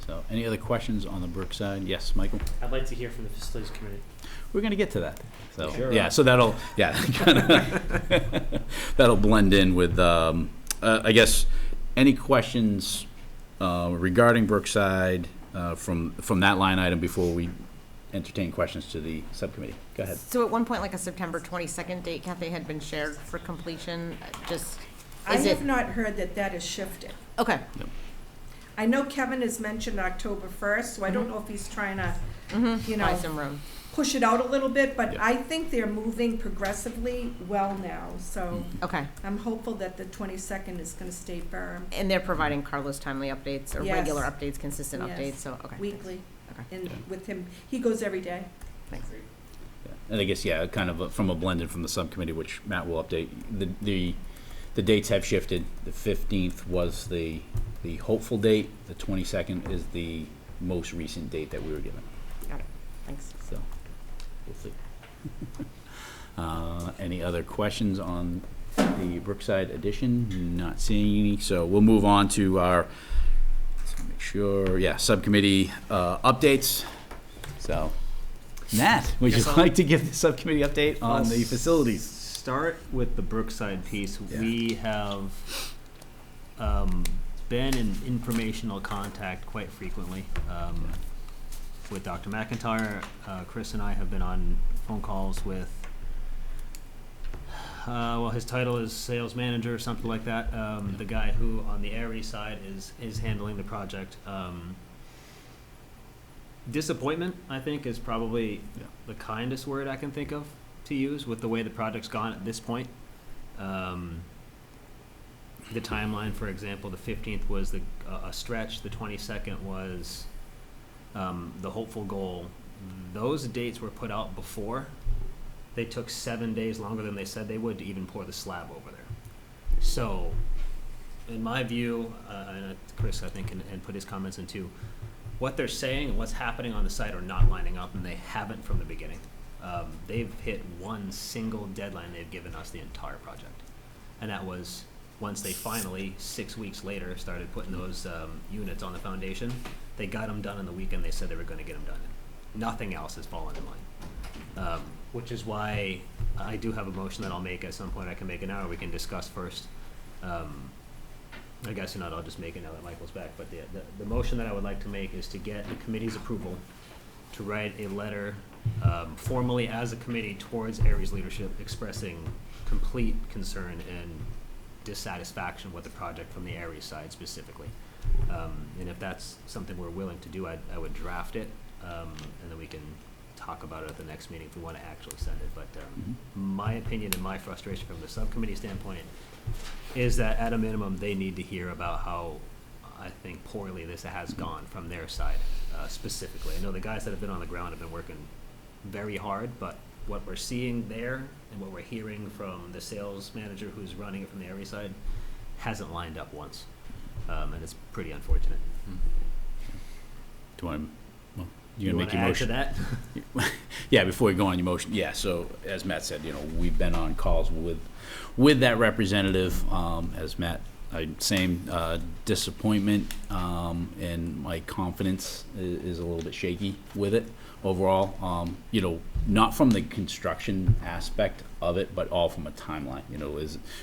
So, any other questions on the Brookside? Yes, Michael? I'd like to hear from the facilities committee. We're gonna get to that. So, Sure. yeah, so that'll that'll blend in with, I guess, any questions regarding Brookside from that line item before we entertain questions to the subcommittee? Go ahead. So at one point, like a September 22nd date, Kathy, had been shared for completion, just, I is it, have not heard that that is shifted. okay. I know Kevin has mentioned October 1st, so I don't know if he's trying to, you Buy know, some room. push it out a little bit, but Yeah. I think they're moving progressively well now, so Okay. I'm hopeful that the 22nd is gonna stay firm, And they're providing Carlos timely updates, or Yes. regular updates, consistent Yes. updates, so, okay. weekly. Okay. And Yeah. with him, he goes every day. Thanks. Yeah. And I guess, yeah, kind of from a blended from the subcommittee, which Matt will update, the the dates have shifted. The 15th was the hopeful date. The 22nd is the most recent date that we were given. Got it, thanks. So, we'll see. Any other questions on the Brookside addition? Not seeing any, so we'll move on to our, let's make sure, subcommittee updates. So, Matt, would you Guess I'll- like to give the subcommittee update on I'll the facilities? Start with the Brookside piece. Yeah. We have been in informational contact quite frequently with Dr. McIntyre. Chris and I have been on phone calls with, his title is sales manager or something like that. The guy who on the Aries side is handling the project. Disappointment, I think, is probably the kindest word I can think of to use with the way the project's gone at this point. The timeline, for example, the 15th was a stretch. The 22nd was the hopeful goal. Those dates were put out before. They took 7 days longer than they said they would to even pour the slab over there. So, in my view, and Chris, I think, and put his comments in too, what they're saying and what's happening on the site are not lining up, and they haven't from the beginning. They've hit one single deadline they've given us the entire project. And that was once they finally, 6 weeks later, started putting those units on the foundation. They got them done in the weekend they said they were going to get them done in. Nothing else has fallen in line. Which is why I do have a motion that I'll make at some point. I can make it now, or we can discuss first. I guess I'll just make it now that Michael's back. But the motion that I would like to make is to get the committee's approval to write a letter formally as a committee towards Aries leadership expressing complete concern and dissatisfaction with the project from the Aries side specifically. And if that's something we're willing to do, I would draft it, and then we can talk about it at the next meeting if we want to actually send it. But my opinion and my frustration from the subcommittee standpoint is that at a minimum they need to hear about how I think poorly this has gone from their side specifically. I know the guys that have been on the ground have been working very hard, but what we're seeing there and what we're hearing from the sales manager who's running it from the Aries side hasn't lined up once, and it's pretty unfortunate. Do I, well, You gonna want make to your add to motion? that? Yeah, before you go on your motion, so as Matt said, we've been on calls with that representative, as Matt, same disappointment, and my confidence is a little bit shaky with it overall. Not from the construction aspect of it, but all from a timeline.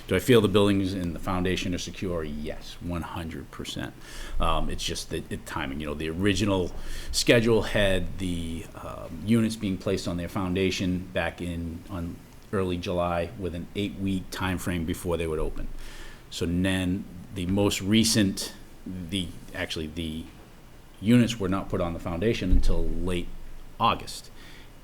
Do I feel the buildings and the foundation are secure? Yes, 100%. It's just the timing. The original schedule had the units being placed on their foundation back on early July with an 8-week time frame before they would open. So then the most recent, the units were not put on the foundation until late August.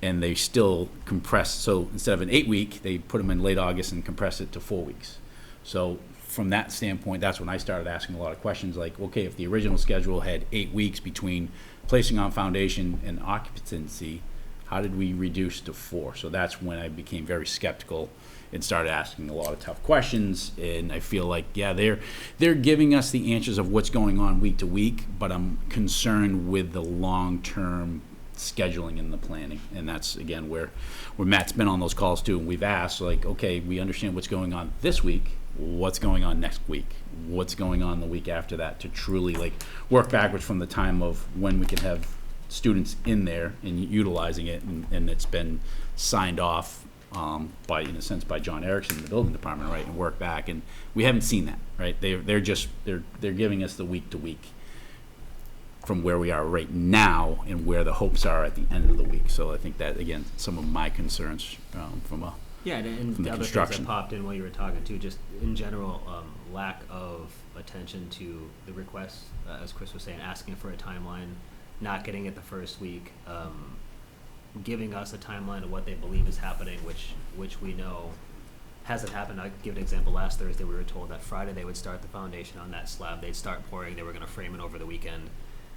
And they still compress, so instead of an 8-week, they put them in late August and compress it to 4 weeks. So from that standpoint, that's when I started asking a lot of questions like, okay, if the original schedule had 8 weeks between placing on foundation and occupancy, how did we reduce to 4? So that's when I became very skeptical and started asking a lot of tough questions. And I feel like, they're giving us the answers of what's going on week to week, but I'm concerned with the long-term scheduling and the planning. And that's, again, where Matt's been on those calls too. And we've asked, like, okay, we understand what's going on this week. What's going on next week? What's going on the week after that, to truly, work backwards from the time of when we can have students in there and utilizing it, and it's been signed off by John Erickson in the building department, right, and work back, and we haven't seen that, right? They're giving us the week to week from where we are right now and where the hopes are at the end of the week. So I think that, again, some of my concerns from a And from the the other things construction. that popped in while you were talking too, just in general, lack of attention to the requests, as Chris was saying, asking for a timeline, not getting it the first week, giving us a timeline of what they believe is happening, which we know hasn't happened. I'll give an example. Last Thursday we were told that Friday they would start the foundation on that slab. They'd start pouring. They were going to frame it over the weekend.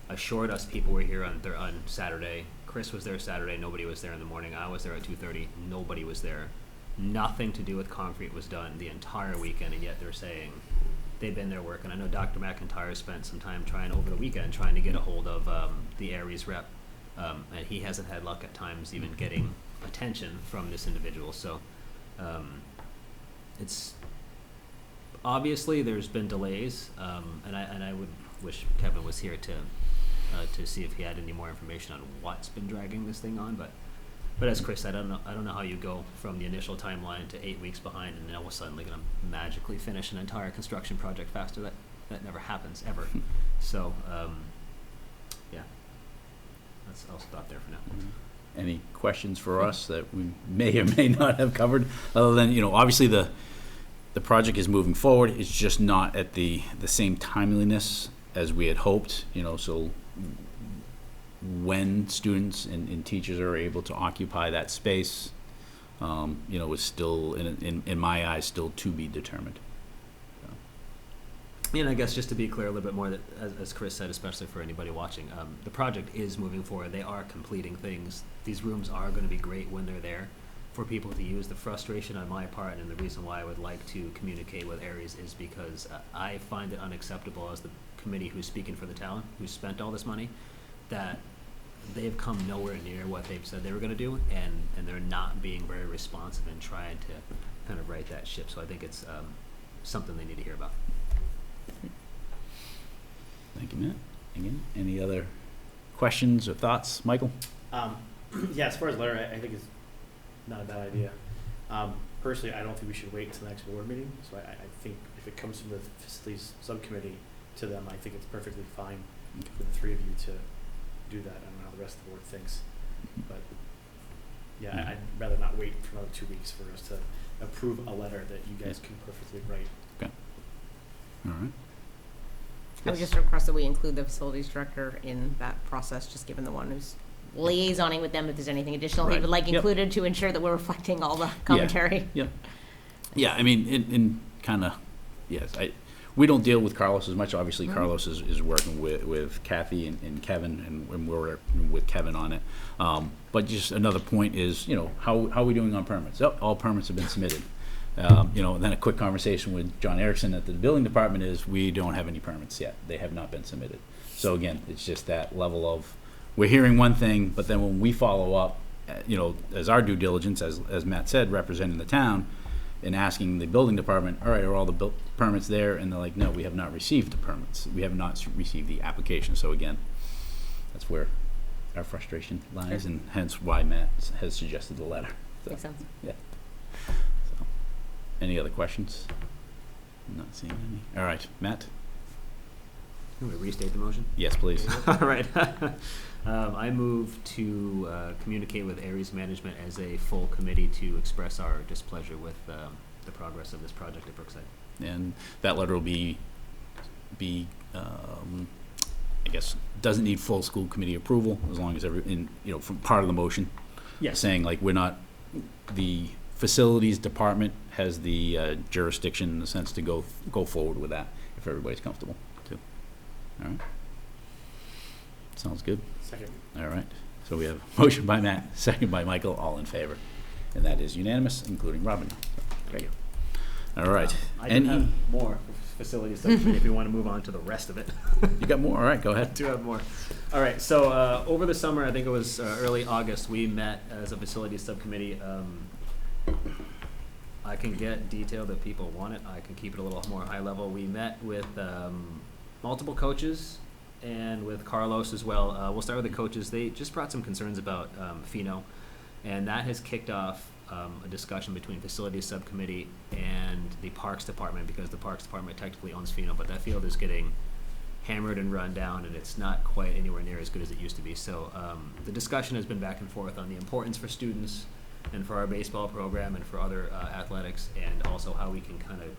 Assured us people were here on Saturday. Chris was there Saturday. Nobody was there in the morning. I was there at 2:30. Nobody was there. nothing to do with concrete was done the entire weekend, and yet they're saying they've been there working. I know Dr. McIntyre spent some time over the weekend trying to get a hold of the Aries rep, and he hasn't had luck at times even getting attention from this individual. So it's obviously there's been delays, and I would wish Kevin was here to see if he had any more information on what's been dragging this thing on. But as Chris said, I don't know how you go from the initial timeline to 8 weeks behind, and then all of a sudden they're going to magically finish an entire construction project faster. That never happens ever. So yeah, I'll stop there for now. Any questions for us that we may or may not have covered, other than, obviously the project is moving forward. It's just not at the same timeliness as we had hoped, so when students and teachers are able to occupy that space, is still, in my eyes, still to be determined. And I guess just to be clear a little bit more, that as Chris said, especially for anybody watching, the project is moving forward. They are completing things. These rooms are going to be great when they're there for people to use. The frustration on my part, and the reason why I would like to communicate with Aries, is because I find it unacceptable as the committee who's speaking for the town, who spent all this money, that they've come nowhere near what they've said they were going to do, and they're not being very responsive and trying to kind of right that ship. So I think it's something they need to hear about. Thank you, Matt. Again, any other questions or thoughts, Michael? Yeah, as far as letter, I think it's not a bad idea. Personally, I don't think we should wait until the next board meeting. So I think if it comes from the facilities subcommittee to them, I think it's perfectly fine for the three of you to do that. I don't know how the rest of the board thinks, but yeah, I'd rather not wait for another 2 weeks for us to approve a letter that you guys can perfectly write. All right. I would just request that we include the facilities director in that process, just given the one who's liaisoning with them if there's anything additional he Right. would like Yep. included to ensure that we're reflecting all the commentary. Yeah, I mean, in kind of, yes, we don't deal with Carlos as much. Obviously, Mhm. Carlos is working with Kathy and Kevin, and we're working with Kevin on it. But just another point is, how are we doing on permits? Oh, all permits have been submitted. And then a quick conversation with John Erickson at the building department is, we don't have any permits yet. They have not been submitted. So again, it's just that level of, we're hearing one thing, but then when we follow up, as our due diligence, as Matt said, representing the town, and asking the building department, all right, are all the permits there? And they're like, no, we have not received the permits. We have not received the application. So again, that's where our frustration lies, Sure. and hence why Matt has suggested the letter. So, Makes sense. so, any other questions? Not seeing any. All right, Matt? Can we restate the motion? Yes, please. All right. I move to communicate with Aries Management as a full committee to express our displeasure with the progress of this project at Brookside. And that letter will be I guess, doesn't need full school committee approval, as long as from part of the motion. Yes. Saying like, we're not, the facilities department has the jurisdiction in the sense to go forward with that, if everybody's comfortable too. All right. Sounds good. Second. All right. So we have a motion by Matt, second by Michael, all in favor. And that is unanimous, including Robin. Great. All right. I do have more facilities subcommittee if you want to move on to the rest of it. You got more? All right, go I ahead. do have more. All right, so over the summer, I think it was early August, we met as a facilities subcommittee. I can get detail that people want it. I can keep it a little more high level. We met with multiple coaches and with Carlos as well. We'll start with the coaches. They just brought some concerns about Pheno, and that has kicked off a discussion between facilities subcommittee and the parks department, because the parks department technically owns Pheno, but that field is getting hammered and run down, and it's not quite anywhere near as good as it used to be. So the discussion has been back and forth on the importance for students and for our baseball program and for other athletics, and also how we can kind of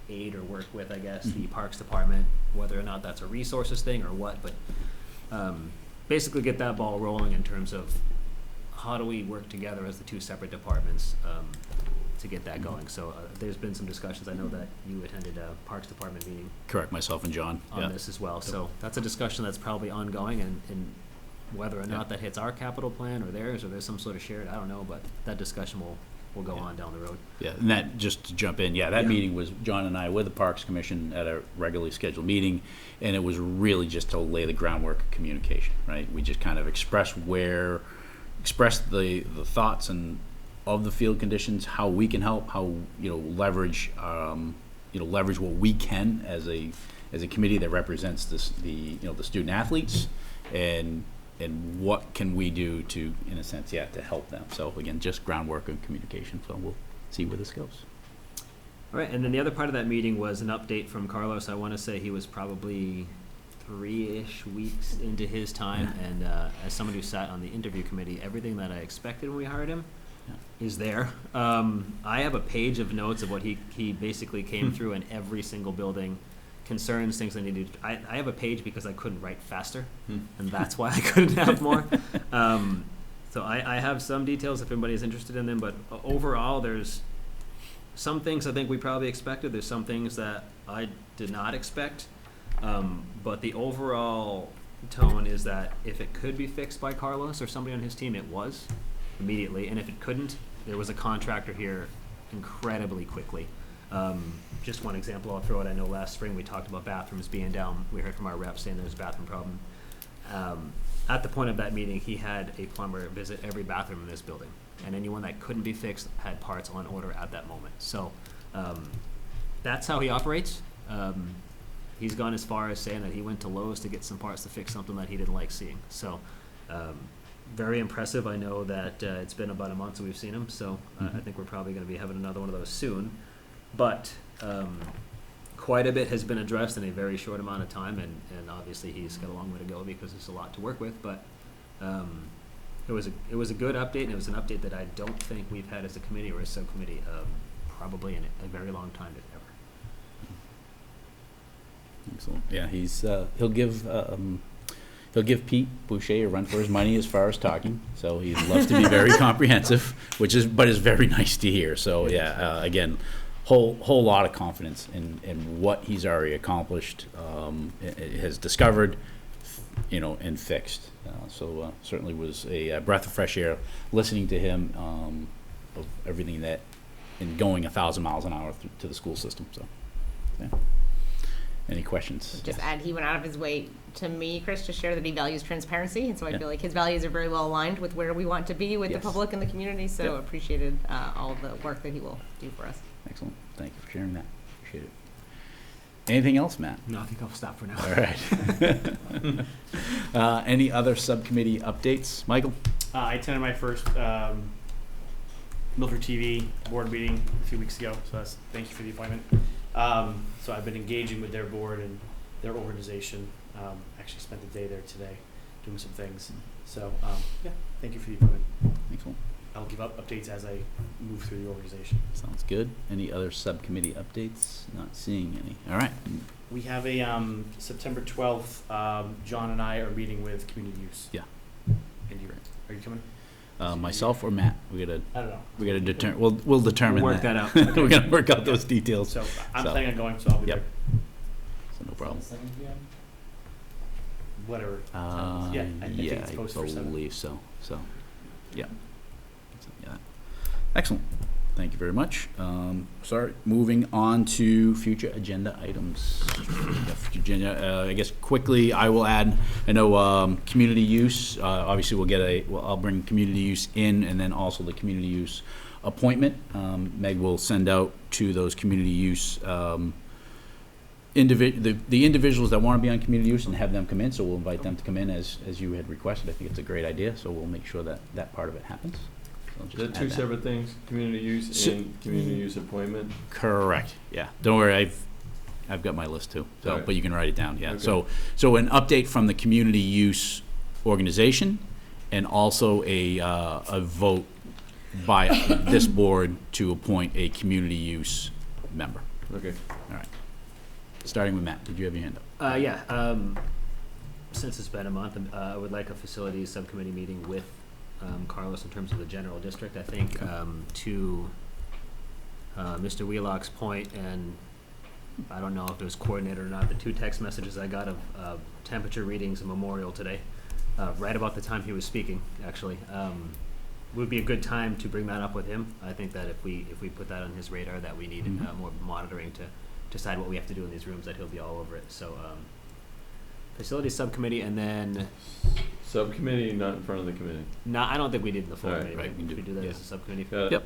aid or work with, I guess, the parks department, whether or not that's a resources thing or what, but basically get that ball rolling in terms of how do we work together as the two separate departments to get that going. So there's been some discussions. I know that you attended a Parks Department meeting Correct, myself and John. on this as well. So that's a discussion that's probably ongoing, and whether or not that hits our capital plan or theirs, or there's some sort of shared, I don't know, but that discussion will will go on down the road. Yeah, and that, just to jump in, that meeting was John and I with the Parks Commission at a regularly scheduled meeting, and it was really just to lay the groundwork of communication, right? We just kind of expressed the thoughts and of the field conditions, how we can help, how, leverage what we can as a committee that represents the student athletes, and what can we do to, in a sense, to help them. So again, just groundwork and communication. So we'll see where this goes. All right, and then the other part of that meeting was an update from Carlos. I want to say he was probably 3-ish weeks into his time, and as someone who sat on the interview committee, everything that I expected when we hired him is there. I have a page of notes of what he basically came through in every single building, concerns, things I needed. I have a page because I couldn't write faster, and that's why I couldn't have more. So I have some details if anybody is interested in them, but overall there's some things I think we probably expected. There's some things that I did not expect. But the overall tone is that if it could be fixed by Carlos or somebody on his team, it was immediately. And if it couldn't, there was a contractor here incredibly quickly. Just one example I'll throw out. I know last spring we talked about bathrooms being down. We heard from our rep saying there's a bathroom problem. At the point of that meeting, he had a plumber visit every bathroom in this building. And anyone that couldn't be fixed had parts on order at that moment. So that's how he operates. He's gone as far as saying that he went to Lowe's to get some parts to fix something that he didn't like seeing. So very impressive. I know that it's been about a month since we've seen him, so I think we're probably going to be having another one of those soon. But quite a bit has been addressed in a very short amount of time, and obviously he's got a long way to go because there's a lot to work with. But it was a good update, and it was an update that I don't think we've had as a committee or a subcommittee probably in a very long time, if ever. Excellent. Yeah, he'll give Pete Boucher a run for his money as far as talking. So he loves to be very comprehensive, but is very nice to hear. So again, whole lot of confidence in what he's already accomplished, has discovered, and fixed. So certainly was a breath of fresh air listening to him of everything that, and going 1,000 miles an hour to the school system. So, yeah. Any questions? Just add, he went out of his way to me, Chris, to share that he values transparency, and so I feel like his values are very well aligned with where we want to be with the public and the community, so appreciated all the work that he will do for us. Excellent. Thank you for sharing that. Appreciate it. Anything else, Matt? No, I think I'll stop for now. All right. Any other subcommittee updates? Michael? I attended my first Milford TV board meeting a few weeks ago, so thank you for the appointment. So I've been engaging with their board and their organization. Actually spent the day there today doing some things. So thank you for the appointment. Excellent. I'll give updates as I move through the organization. Sounds good. Any other subcommittee updates? Not seeing any. All right. We have a September 12th, John and I are meeting with community use. Yeah. And are you coming? Myself or Matt? We I don't know. gotta determine. We'll determine. We'll work that out. We're gonna work out those details. So I'm planning on going, so I'll be there. So no problem. 7 p.m. Whatever. I think it's posted for 7. Believe so. So, yeah. Excellent. Thank you very much. Moving on to future agenda items. I guess quickly I will add, I know community use, obviously I'll bring community use in, and then also the community use appointment. Meg will send out to those community use the individuals that want to be on community use and have them come in, so we'll invite them to come in as you had requested. I think it's a great idea, so we'll make sure that part of it happens. So Is that two separate things, community use and community use appointment? Correct, yeah. Don't worry, I've got my list too, so, All right. but you can write it down, yeah. Okay. So an update from the community use organization, and also a vote by this board to appoint a community use member. Okay. All right. Starting with Matt, did you have your hand up? Since it's been a month, I would like a facilities subcommittee meeting with Carlos in terms of the general district. I think to Mr. Wheelock's point, and I don't know if it was coordinated or not, the 2 text messages I got of temperature readings of Memorial today, right about the time he was speaking, actually. would be a good time to bring that up with him. I think that if we put that on his radar, that we need Mhm. more monitoring to decide what we have to do in these rooms, that he'll be all over it. So, facilities subcommittee, and then, Subcommittee, not in front of the committee. I don't think we did in the full All right, committee. right, we can We do- do that yeah. as a subcommittee. Got it. Yep.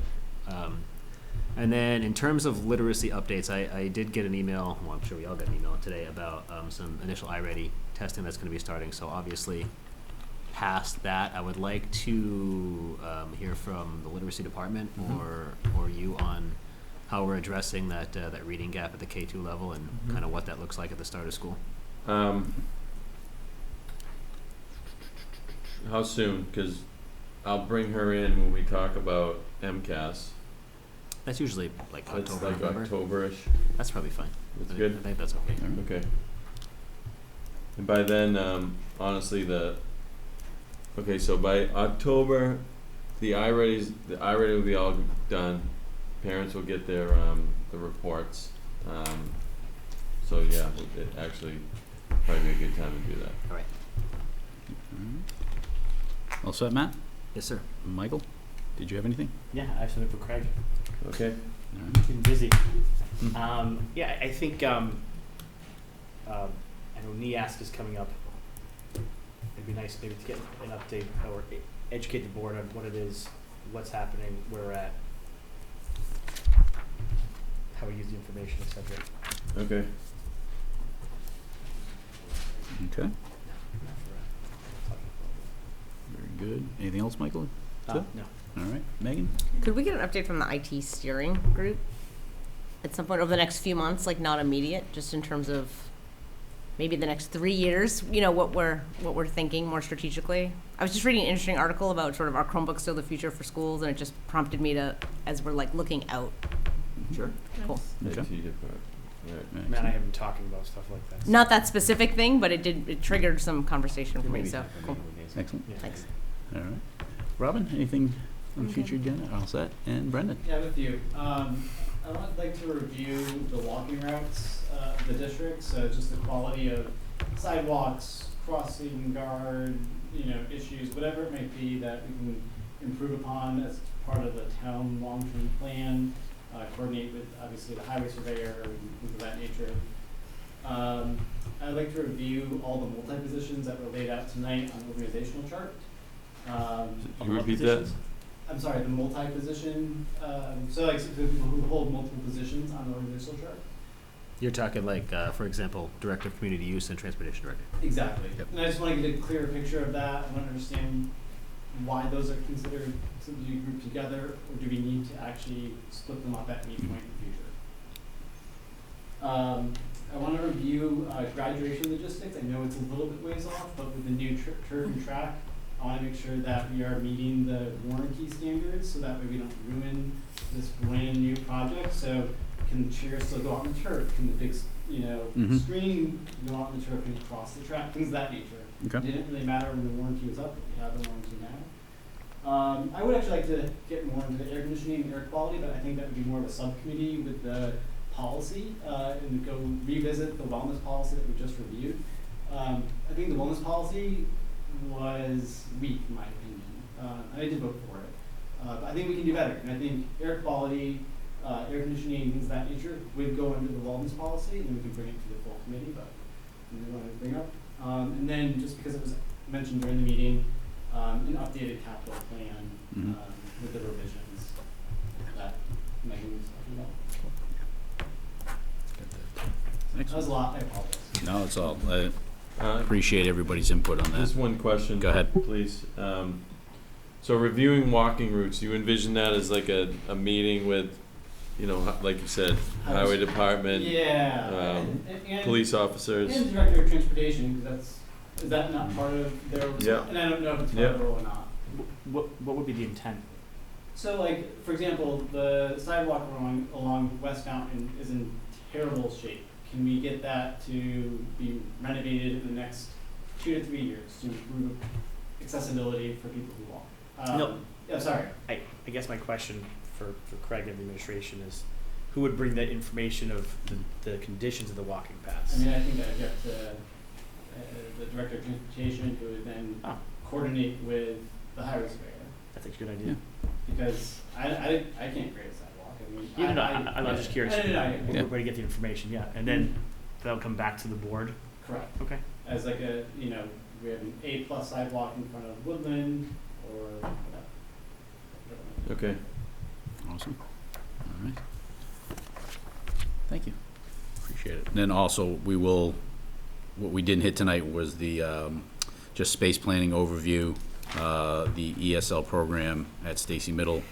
And then in terms of literacy updates, I did get an email, well, I'm sure we all got an email today about some initial iReady testing that's gonna be starting. So obviously, past that, I would like to hear from the literacy department Mhm. or you on how we're addressing that reading gap at the K2 level and Mhm. kind of what that looks like at the start of school. How soon? Because I'll bring her in when we talk about MCAS. That's usually like It's October, like November. October-ish. That's probably fine. That's I good? think that's okay. All right. Okay. And by then, honestly, okay, so by October, the iReady will be all done. Parents will get their, the reports. So yeah, it actually probably be a good time to do that. All right. All right. All set, Matt? Yes, sir. Michael, did you have anything? Yeah, I have something for Craig. Okay? All right. Been busy. Hmm. Yeah, I think, I know NEASC is coming up. It'd be nice maybe to get an update or educate the board on what it is, what's happening, where we're at, how we use the information, et cetera. Okay. Okay, very good. Anything else, Michael? Good. No. All right, Megan? Could we get an update from the IT steering group at some point over the next few months, like not immediate, just in terms of maybe the next 3 years, you know, what we're thinking more strategically? I was just reading an interesting article about sort of our Chromebooks still the future for schools, and it just prompted me to, as we're like looking out. Sure. Cool. Okay. IT department. All right. Matt and I have been talking about stuff like that. so- Not that specific thing, but it triggered some conversation for me, Maybe so, have a cool. meeting with Nancy. Excellent. Yeah. Thanks. All right. Robin, anything on the Okay. future agenda? All set. And Brendan? Yeah, with you. I would like to review the walking routes of the district, so just the quality of sidewalks, crossing guard, issues, whatever it might be that we can improve upon as part of the town long-term plan, coordinate with obviously the highway surveyor and things of that nature. I'd like to review all the multi-positions that were laid out tonight on the organizational chart. Can you repeat that? I'm sorry, the multi-position, so like the people who hold multiple positions on the organizational chart? You're talking like, for example, Director of Community Use and Transportation Director. Exactly. Yep. And I just want to get a clearer picture of that. I want to understand why those are considered to be grouped together, or do we need to actually split them up at any point in the future? I want to review graduation logistics. I know it's a little bit ways off, but with the new turf and track, I want to make sure that we are meeting the warranty standards, so that way we don't ruin this brand new project. So can chairs still go out on the turf? Can the big, Mhm. screen go out on the turf and cross the track? Things of that nature. It Okay. didn't really matter when the warranty was up, but we have the warranty now. I would actually like to get more into the air conditioning and air quality, but I think that would be more of a subcommittee with the policy, and go revisit the wellness policy that we just reviewed. I think the wellness policy was weak, in my opinion, and I did vote for it. But I think we can do better, and I think air quality, air conditioning, things of that nature would go under the wellness policy, and then we can bring it to the full committee, but we wanted to bring up. And then, just because it was mentioned during the meeting, an updated capital plan, Mhm. with the revisions that Megan was talking about. That was a Excellent. lot, I apologize. No, it's all, I Uh, appreciate everybody's input on Just that. one question. Go ahead. Please. So reviewing walking routes, you envision that as like a meeting with, like you said, highway department, Yeah, and police officers? and director of transportation, because is that not part of their, Yeah. and I don't know if it's part Yeah. of the role or not. What would be the intent? So like, for example, the sidewalk along West Mountain is in terrible shape. Can we get that to be renovated in the next 2 to 3 years to improve accessibility for people who walk? No. Yeah, sorry. I guess my question for Craig and the administration is, who would bring that information of the conditions of the walking I paths? mean, I think that I'd get the director of transportation, who would then Oh. coordinate with the highway surveyor. That's a good idea. because I can't create a sidewalk. I mean, Even though I'm just curious Yeah. where to get the information, yeah, and then that'll come back to the board. Correct. Okay. As like a, you know, we have an A+ sidewalk in front of Woodland or whatever. Okay. Awesome. All right. Thank you. Appreciate it. And then also, what we didn't hit tonight was the, just space planning overview, the ESL program at Stacy Middle.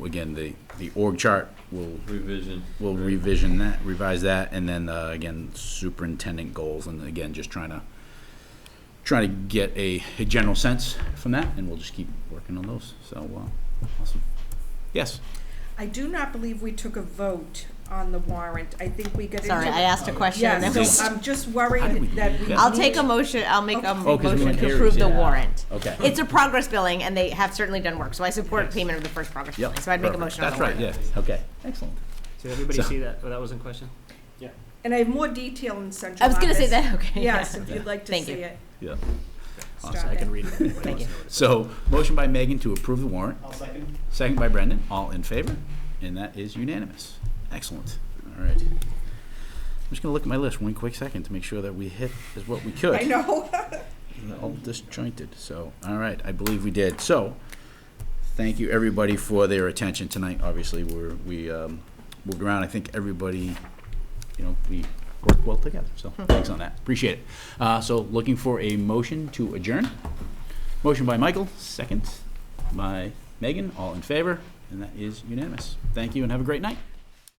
Again, the org chart will Revision. revise that, and then, again, superintendent goals, and again, just trying to get a general sense from that, and we'll just keep working on those. So, awesome. Yes? I do not believe we took a vote on the warrant. I think we got into. Sorry, I asked a question and Yeah, then so we. I'm just How did worried we- that we. Yeah. I'll take a motion, I'll make a Okay. Oh, 'cause we motion went to Aries, approve the yeah. warrant. Okay. It's a progress billing, and they have certainly done work, so I support payment of the first progress Yep, billing, so I'd make a perfect. motion on the warrant. That's right, yes, okay, excellent. Did everybody So- see that? Oh, that wasn't a question? And I have more detail in central I was gonna say office. that, okay. Yes, if you'd like to Thank see you. it. Yeah. Start I can it. read it. Thank you. So, motion by Megan to approve the warrant, I'll second. second by Brendan, all in favor, and that is unanimous. Excellent, all right. I'm just gonna look at my list one quick second to make sure that we hit as what we could. I know. All disjointed, so, all right, I believe we did. So, thank you, everybody, for their attention tonight. Obviously, we moved around. I think everybody, we worked well together, so thanks on that. Appreciate it. So, looking for a motion to adjourn. Motion by Michael, second by Megan, all in favor, and that is unanimous. Thank you, and have a great night.